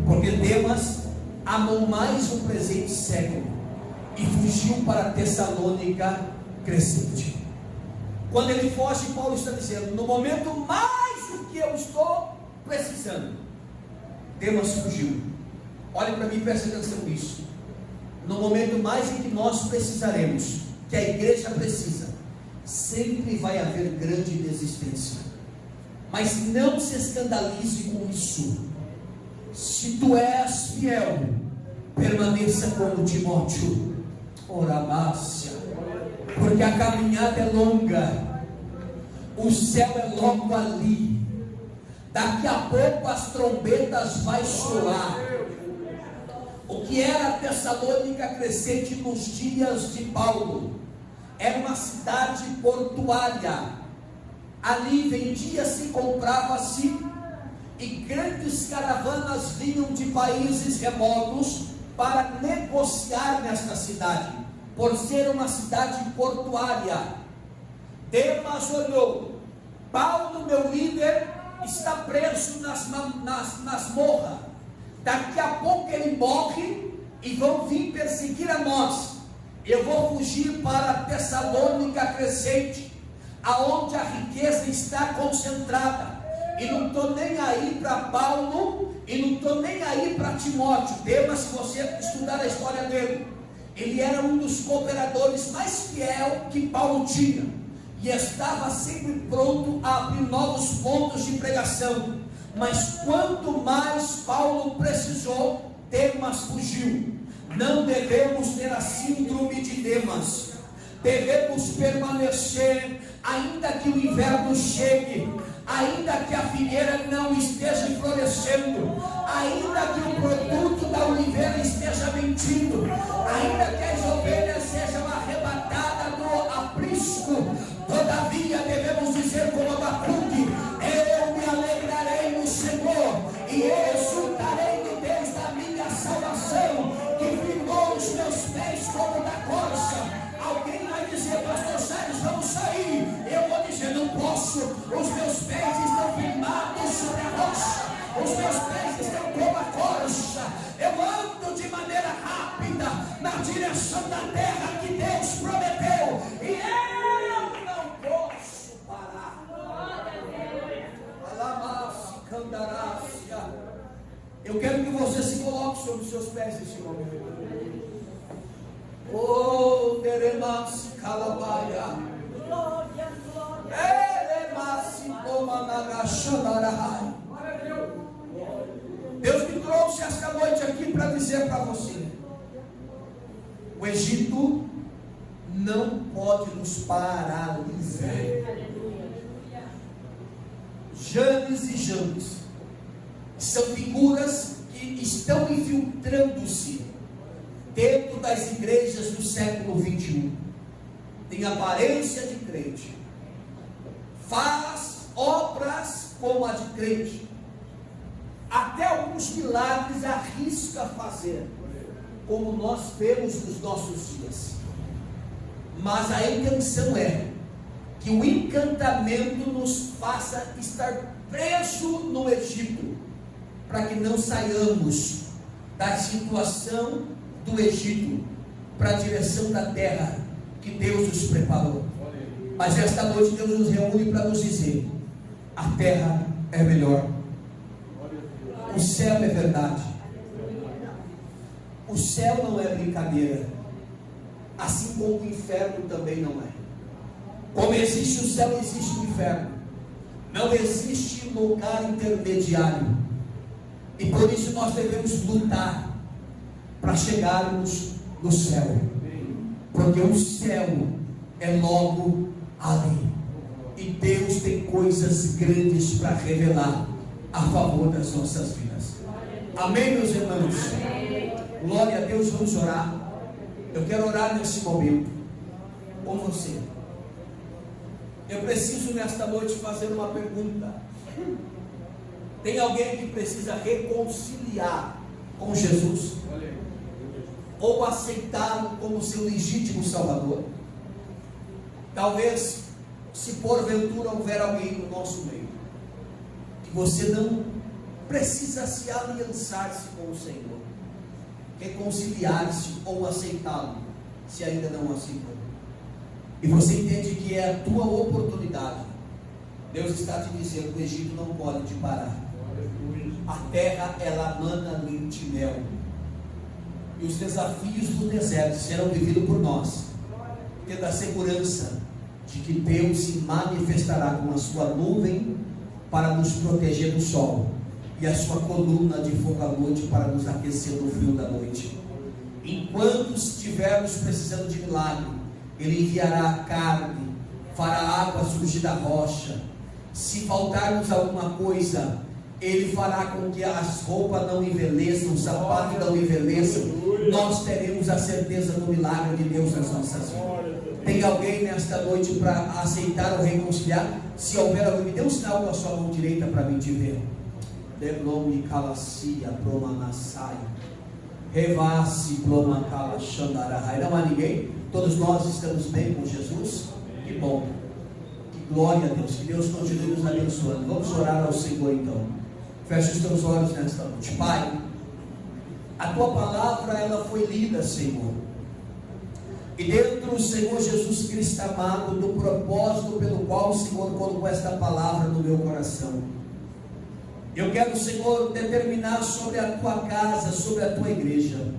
porque Demas amou mais um presente século e fugiu para Tessalônica Crescente. Quando ele foge, Paulo está dizendo: no momento mais do que eu estou precisando, Demas fugiu. Olhe para mim e preste atenção nisso. No momento mais em que nós precisaremos, que a igreja precisa, sempre vai haver grande desistência. Mas não se escandalize com isso. Se tu és fiel, permaneça como Timóteo. Oramácia, porque a caminhada é longa, o céu é logo ali. Daqui a pouco as trombetas vai soar. O que era Tessalônica Crescente nos dias de Paulo era uma cidade portuária. Ali vendia-se e comprava-se, e grandes caravanas vinham de países remotos para negociar nesta cidade, por ser uma cidade portuária. Demas olhou: Paulo, meu líder, está preso nas masmorras. Daqui a pouco ele morre e vão vir perseguir a nós. Eu vou fugir para Tessalônica Crescente, aonde a riqueza está concentrada. E não estou nem aí para Paulo, e não estou nem aí para Timóteo. Demas, se você estudar a história dele, ele era um dos cooperadores mais fiel que Paulo tinha, e estava sempre pronto a abrir novos pontos de pregação. Mas quanto mais Paulo precisou, Demas fugiu. Não devemos ter a síndrome de Demas. Devemos permanecer, ainda que o inverno chegue, ainda que a figueira não esteja florescendo, ainda que o produto da oliveira esteja mentindo, ainda que as ovelhas sejam arrebatadas no aprisco. Todavia devemos dizer como Abacuque: eu me alegrarei no Senhor e exultarei no Deus da minha salvação, que firmou os meus pés como da corça. Alguém vai dizer: pastor Salles, vamos sair. Eu vou dizer: não posso, os meus pés estão firmados sobre a rocha, os meus pés estão como a corça. Eu ando de maneira rápida na direção da terra que Deus prometeu, e eu não posso parar. Eu quero que você se coloque sobre os seus pés nesse momento. Oh, Deremas Calabaia, Deus me trouxe esta noite aqui para dizer para você: o Egito não pode nos paralisar. Janes e Jambes são figuras que estão infiltrando-se dentro das igrejas do século 21. Tem aparência de crente, faz obras como a de crente, até alguns milagres arrisca fazer, como nós vemos nos nossos dias. Mas a intenção é que o encantamento nos faça estar preso no Egito, para que não saiamos da situação do Egito para a direção da terra que Deus nos preparou. Mas esta noite Deus nos reúne para nos dizer: a terra é melhor, o céu é verdade, o céu não é brincadeira, assim como o inferno também não é. Como existe o céu, existe o inferno. Não existe lugar intermediário. E por isso nós devemos lutar para chegarmos no céu, porque o céu é logo ali, e Deus tem coisas grandes para revelar a favor das nossas vidas. Amém, meus irmãos? Glória a Deus. Vamos orar. Eu quero orar nesse momento com você. Eu preciso nesta noite fazer uma pergunta. Tem alguém que precisa reconciliar com Jesus? Ou aceitá-lo como seu legítimo Salvador? Talvez, se porventura houver alguém no nosso meio, que você não precisa se aliançar-se com o Senhor, reconciliar-se ou aceitá-lo, se ainda não aceitou, e você entende que é a tua oportunidade. Deus está te dizendo que o Egito não pode te parar. A terra, ela mana leite e mel, e os desafios do deserto serão vividos por nós, tendo a segurança de que Deus se manifestará com a sua nuvem para nos proteger do sol, e a sua coluna de fogo à noite para nos aquecer no frio da noite. Enquanto estivermos precisando de milagre, Ele enviará a carne, fará água surgir da rocha. Se faltarmos alguma coisa, Ele fará com que as roupas não envelheçam, o sapato não envelheça. Nós teremos a certeza do milagre de Deus nas nossas vidas. Tem alguém nesta noite para aceitar ou reconciliar? Se houver alguém, me dê um sinal com a sua mão direita para mim te ver. Revasse, Plomacala, Xandarahai. Não há ninguém? Todos nós estamos bem com Jesus? Que bom. Que glória a Deus. Que Deus continue nos abençoando. Vamos orar ao Senhor então. Feche os teus olhos nesta noite. Pai, a tua palavra ela foi lida, Senhor. E dentro do Senhor Jesus Cristo amado, do propósito pelo qual o Senhor colocou esta palavra no meu coração, eu quero, Senhor, determinar sobre a tua casa, sobre a tua igreja,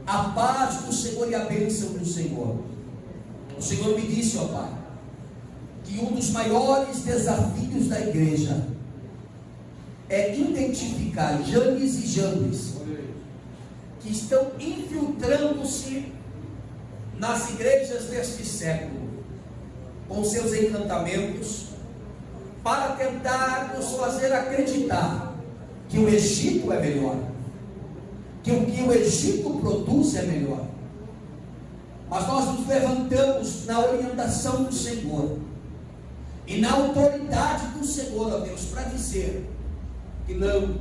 a paz do Senhor e a bênção do Senhor. O Senhor me disse, ó Pai, que um dos maiores desafios da igreja é identificar Janes e Jambres que estão infiltrando-se nas igrejas deste século, com seus encantamentos, para tentar nos fazer acreditar que o Egito é melhor, que o que o Egito produz é melhor. Mas nós nos levantamos na orientação do Senhor e na autoridade do Senhor, ó Deus, para dizer que não,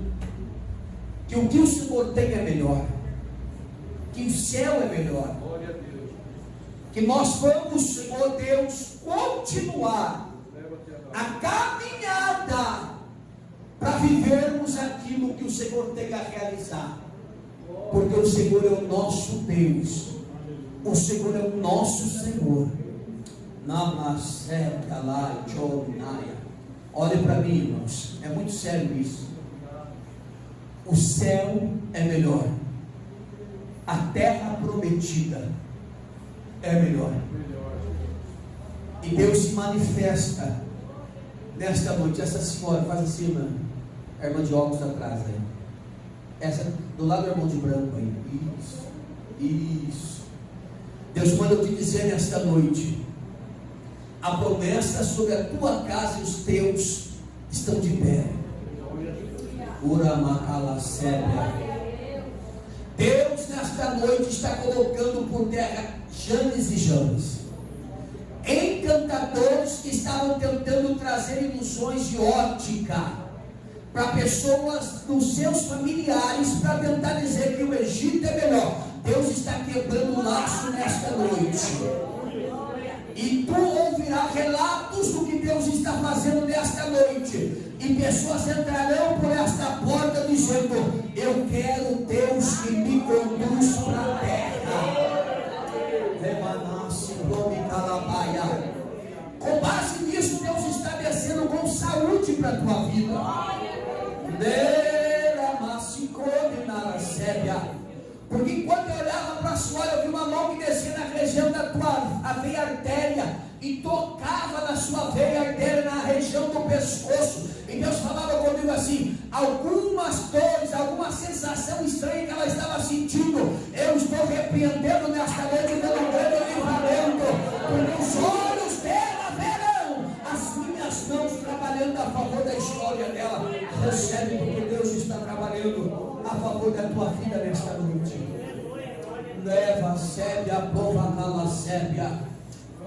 que o que o Senhor tem é melhor, que o céu é melhor, que nós vamos, Senhor Deus, continuar a caminhada para vivermos aquilo que o Senhor tem a realizar, porque o Senhor é o nosso Deus, o Senhor é o nosso Senhor. Olhe para mim, irmãos, é muito sério isso. O céu é melhor, a terra prometida é melhor, e Deus se manifesta nesta noite. Essa senhora, faz assim, irmã, a irmã de óculos atrás aí, essa do lado do irmão de branco aí, isso. Deus manda eu te dizer nesta noite, a promessa sobre a tua casa e os teus estão de pé. Deus nesta noite está colocando por terra Janes e Jambres, encantadores que estavam tentando trazer ilusões de ótica para pessoas, dos seus familiares, para tentar dizer que o Egito é melhor. Deus está quebrando o laço nesta noite, e tu ouvirás relatos do que Deus está fazendo nesta noite, e pessoas entrarão por esta porta dizendo: eu quero Deus que me conduz para a terra. Com base nisso, Deus está descendo com saúde para a tua vida. Porque enquanto eu olhava para a senhora, eu vi uma mão que descia na região da tua veia artéria e tocava na sua veia artéria, na região do pescoço. E Deus falava comigo assim: algumas dores, alguma sensação estranha que ela estava sentindo, eu estou repreendendo nesta noite, dando grande livramento, porque os olhos dela verão as minhas mãos trabalhando a favor da história dela. Recebe, porque Deus está trabalhando a favor da tua vida nesta noite. Leva sébia, pova cala sébia,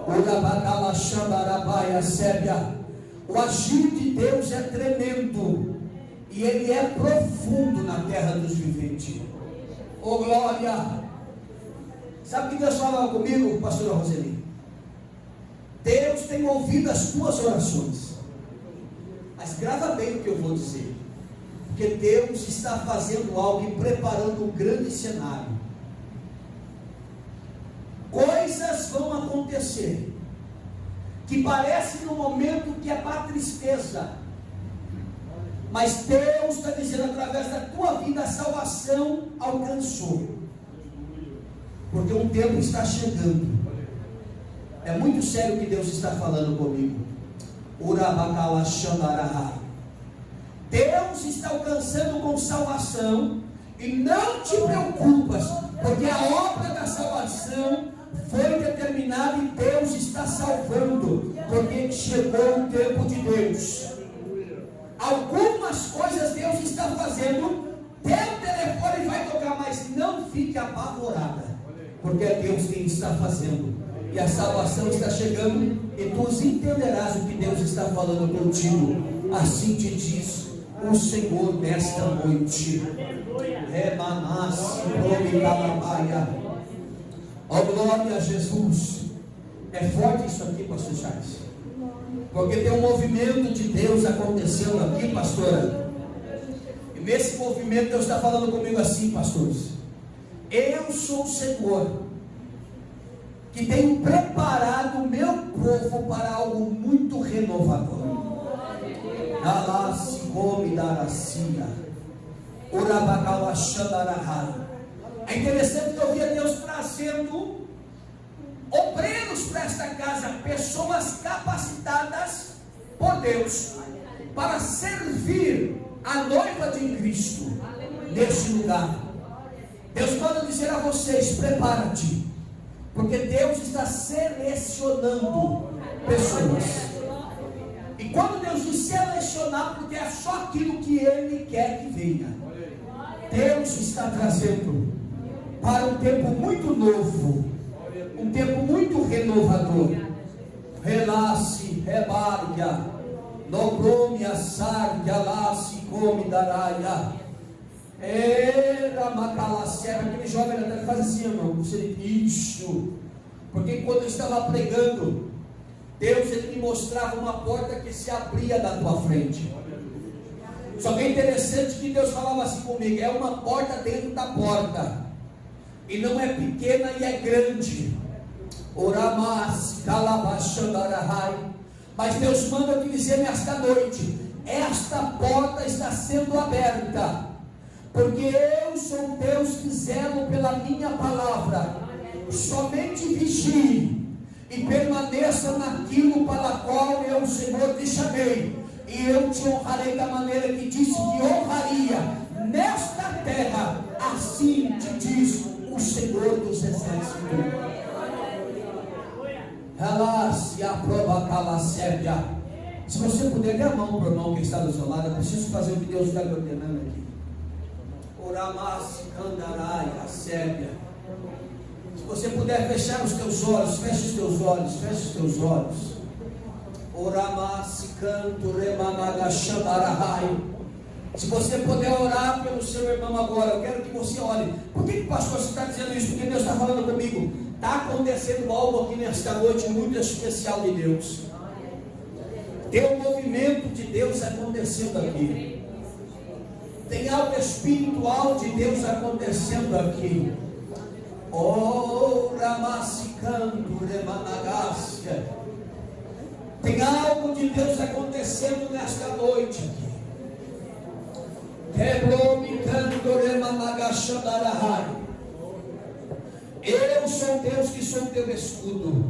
urabacala xambarabaia sébia. O agir de Deus é tremendo e ele é profundo na terra dos viventes. Oh glória! Sabe o que Deus falava comigo, pastora Roseli? Deus tem ouvido as tuas orações. Mas grava bem o que eu vou dizer, porque Deus está fazendo algo e preparando um grande cenário. Coisas vão acontecer que parece no momento que é para tristeza, mas Deus está dizendo, através da tua vida, a salvação alcançou, porque um tempo está chegando. É muito sério o que Deus está falando comigo. Urabacala xambaraha. Deus está alcançando com salvação, e não te preocupas, porque a obra da salvação foi determinada e Deus está salvando, porque chegou o tempo de Deus. Algumas coisas Deus está fazendo, teu telefone vai tocar, mas não fique apavorada, porque é Deus quem está fazendo, e a salvação está chegando, e tu entenderás o que Deus está falando contigo. Assim te diz o Senhor nesta noite. Remanassi, Promitalabaia. Ó, glória a Jesus. É forte isso aqui, pastor Charles, porque tem um movimento de Deus acontecendo aqui, pastora. E nesse movimento Deus está falando comigo assim, pastores: eu sou o Senhor que tenho preparado o meu povo para algo muito renovador. Dalasi come daracia, urabacalaxandarahai. É interessante que eu via Deus trazendo obreiros para esta casa, pessoas capacitadas por Deus para servir a noiva de Cristo neste lugar. Deus manda dizer a vocês: prepara-te, porque Deus está selecionando pessoas. E quando Deus diz selecionar, porque é só aquilo que Ele quer que venha. Deus está trazendo para um tempo muito novo, um tempo muito renovador. Relace, rebarga, nobromia, sarga, lace, come, daraia. Era macalacera, aquele jovem até faz assim, irmão, isso. Porque quando eu estava pregando, Deus ele me mostrava uma porta que se abria da tua frente. Só que é interessante que Deus falava assim comigo: é uma porta dentro da porta, e não é pequena e é grande. Oramas, calabachandarahai. Mas Deus manda te dizer nesta noite: esta porta está sendo aberta, porque eu sou Deus que zelo pela minha palavra. Somente vigie e permaneça naquilo para o qual eu, Senhor, te chamei, e eu te honrarei da maneira que disse que honraria nesta terra. Assim te diz o Senhor dos Exércitos. Relaxe, aprova calacébia. Se você puder, dê a mão para o irmão que está do seu lado. Eu preciso fazer o que Deus está me ordenando aqui. Oramassi, candarai, acébia. Se você puder fechar os teus olhos, feche os teus olhos, feche os teus olhos. Oramassi, canto, remanagachandarahai. Se você puder orar pelo seu irmão agora, eu quero que você ore. Por que pastor você está dizendo isso? Porque Deus está falando comigo. Está acontecendo algo aqui nesta noite muito especial de Deus. Tem um movimento de Deus acontecendo aqui. Tem algo espiritual de Deus acontecendo aqui. Oh, Ramassicanto, Remanagácia. Tem algo de Deus acontecendo nesta noite aqui. Eu sou Deus que sou teu escudo.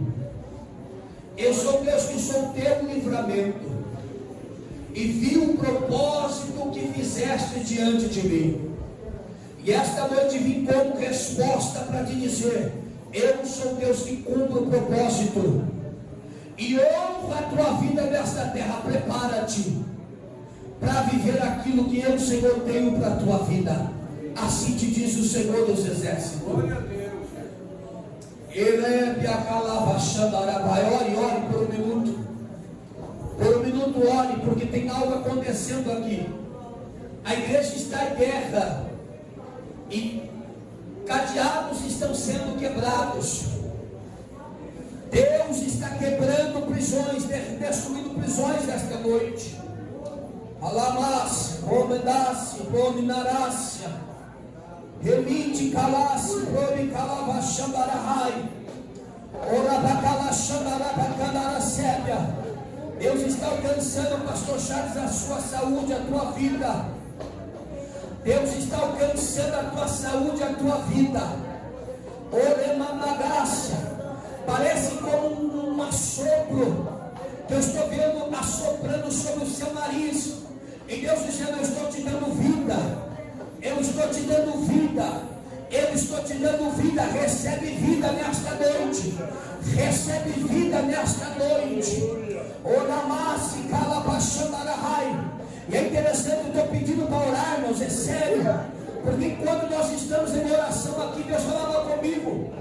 Eu sou Deus que sou teu livramento. E vi o propósito que fizeste diante de mim. E esta noite vim como resposta para te dizer: eu sou Deus que cumpre o propósito e honra a tua vida nesta terra. Prepara-te para viver aquilo que eu, Senhor, tenho para a tua vida. Assim te diz o Senhor dos Exércitos. Glória a Deus. Ore por um minuto. Por um minuto ore, porque tem algo acontecendo aqui. A igreja está em guerra e cadeados estão sendo quebrados. Deus está quebrando prisões, destruindo prisões nesta noite. Alamas, romedasse, rominarácia, remite calasse, romicalavaxandarahai, orabacalaxandarabacandarasélia. Deus está alcançando, pastor Charles, a sua saúde, a tua vida. Deus está alcançando a tua saúde, a tua vida. Oremanagácia. Parece como um assopro que eu estou vendo assoprando sobre o seu nariz. E Deus dizendo: eu estou te dando vida. Eu estou te dando vida. Eu estou te dando vida. Recebe vida nesta noite. Recebe vida nesta noite. Oramasi calabachandarahai. E é interessante, eu estou pedindo para orar, irmãos, é sério. Porque quando nós estamos em oração aqui, Deus falava comigo: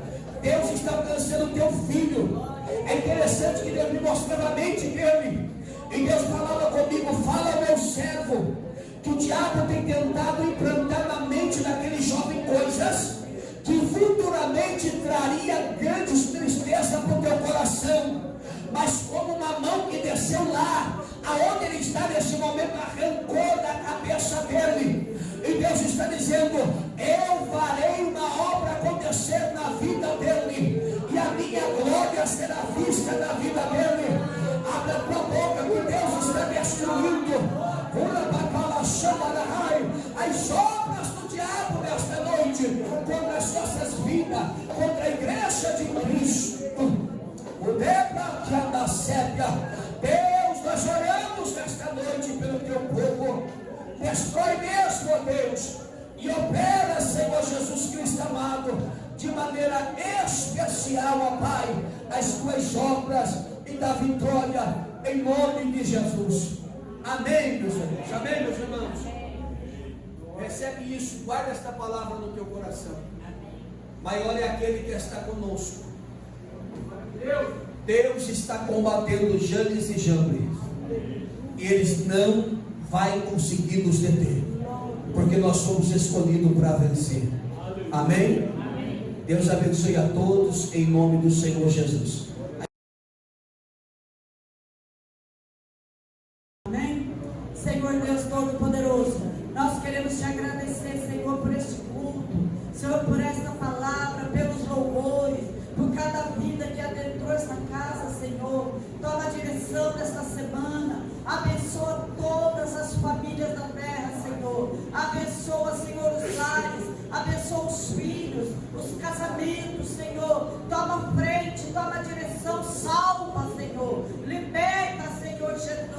Deus está alcançando o teu filho. É interessante que Deus me mostrava a mente dele. E Deus falava comigo: fala ao meu servo que o diabo tem tentado implantar na mente daquele jovem coisas que futuramente traria grandes tristezas para o teu coração, mas como uma mão que desceu lá, aonde ele está nesse momento, arrancou da cabeça dele, e Deus está dizendo: eu farei uma obra acontecer na vida dele, e a minha glória será vista na vida dele. Abra a tua boca, que Deus está destruindo as obras do diabo nesta noite, contra as nossas vidas, contra a igreja de Cristo. O Debra que anda sépia, Deus, nós oramos nesta noite pelo teu povo. Destrói mesmo, ó Deus, e opera, Senhor Jesus Cristo amado, de maneira especial, ó Pai, as tuas obras e da vitória, em nome de Jesus. Amém, meus irmãos. Amém, meus irmãos. Recebe isso, guarda esta palavra no teu coração. Maior é aquele que está conosco. Deus está combatendo Janes e Jambres, e eles não vai conseguir nos deter, porque nós somos escolhidos para vencer. Amém? Deus abençoe a todos em nome do Senhor Jesus. Amém? Senhor Deus Todo-Poderoso, nós queremos te agradecer, Senhor, por este culto, Senhor, por esta palavra, pelos louvores, por cada vida que adentrou esta casa, Senhor. Toma a direção desta semana, abençoa todas as famílias da terra, Senhor. Abençoa, Senhor, os lares, abençoa os filhos, os casamentos, Senhor. Toma frente, toma direção, salva, Senhor. Liberta, Senhor Jesus.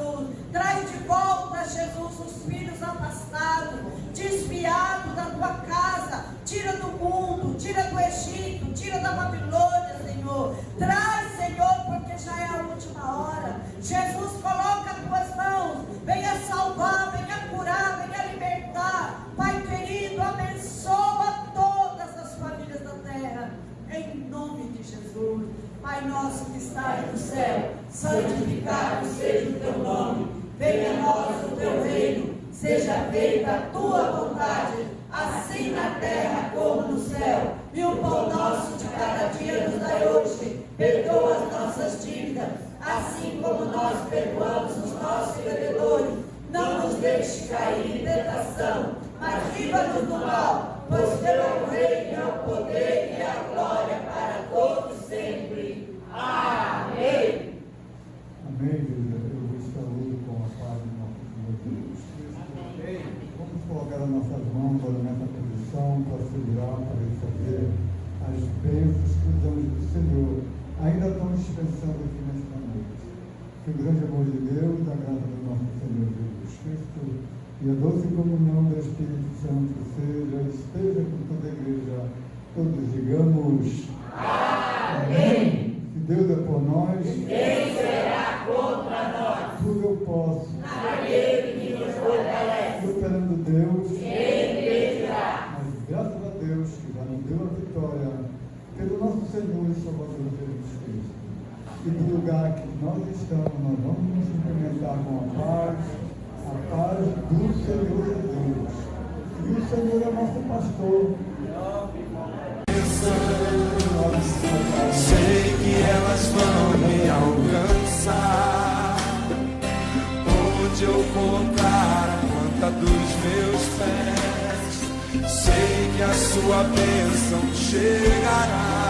Traz de volta, Jesus, os filhos afastados, desviados da tua casa. Tira do mundo, tira do Egito, tira da Babilônia, Senhor. Traz, Senhor, porque já é a última hora. Jesus, coloca as tuas mãos. Venha salvar, venha curar, venha libertar. Pai querido, abençoa todas as famílias da terra, em nome de Jesus. Pai nosso que estás no céu, santificado seja o teu nome. Venha a nós o teu reino, seja feita a tua vontade, assim na terra como no céu. E o pão nosso de cada dia nos dai hoje. Perdoa as nossas dívidas, assim como nós perdoamos os nossos devedores. Não nos deixe cair em tentação, mas livra-nos do mal, pois teu é o reino, o poder e a glória para todos sempre. Amém. Amém, eu vos saúdo com a paz de nosso Senhor Jesus Cristo. Vamos colocar as nossas mãos agora nessa posição para segurar, para receber as bênçãos que os anjos do Senhor ainda estão dispensando aqui nesta noite. Que o grande amor de Deus, a graça do nosso Senhor Jesus Cristo e a doce comunhão do Espírito Santo esteja com toda a igreja. Todos digamos amém. Se Deus é por nós, Quem será contra nós? tudo eu posso. Aquele que nos fortalece. Superando Deus, Quem impedirá? mas graças a Deus que já nos deu a vitória pelo nosso Senhor e Salvador Jesus Cristo. E no lugar que nós estamos, nós vamos nos cumprimentar com a paz do Senhor Jesus. E o Senhor é nosso pastor. Sei que elas vão me alcançar. Onde eu colocar a planta dos meus pés, sei que a sua bênção chegará.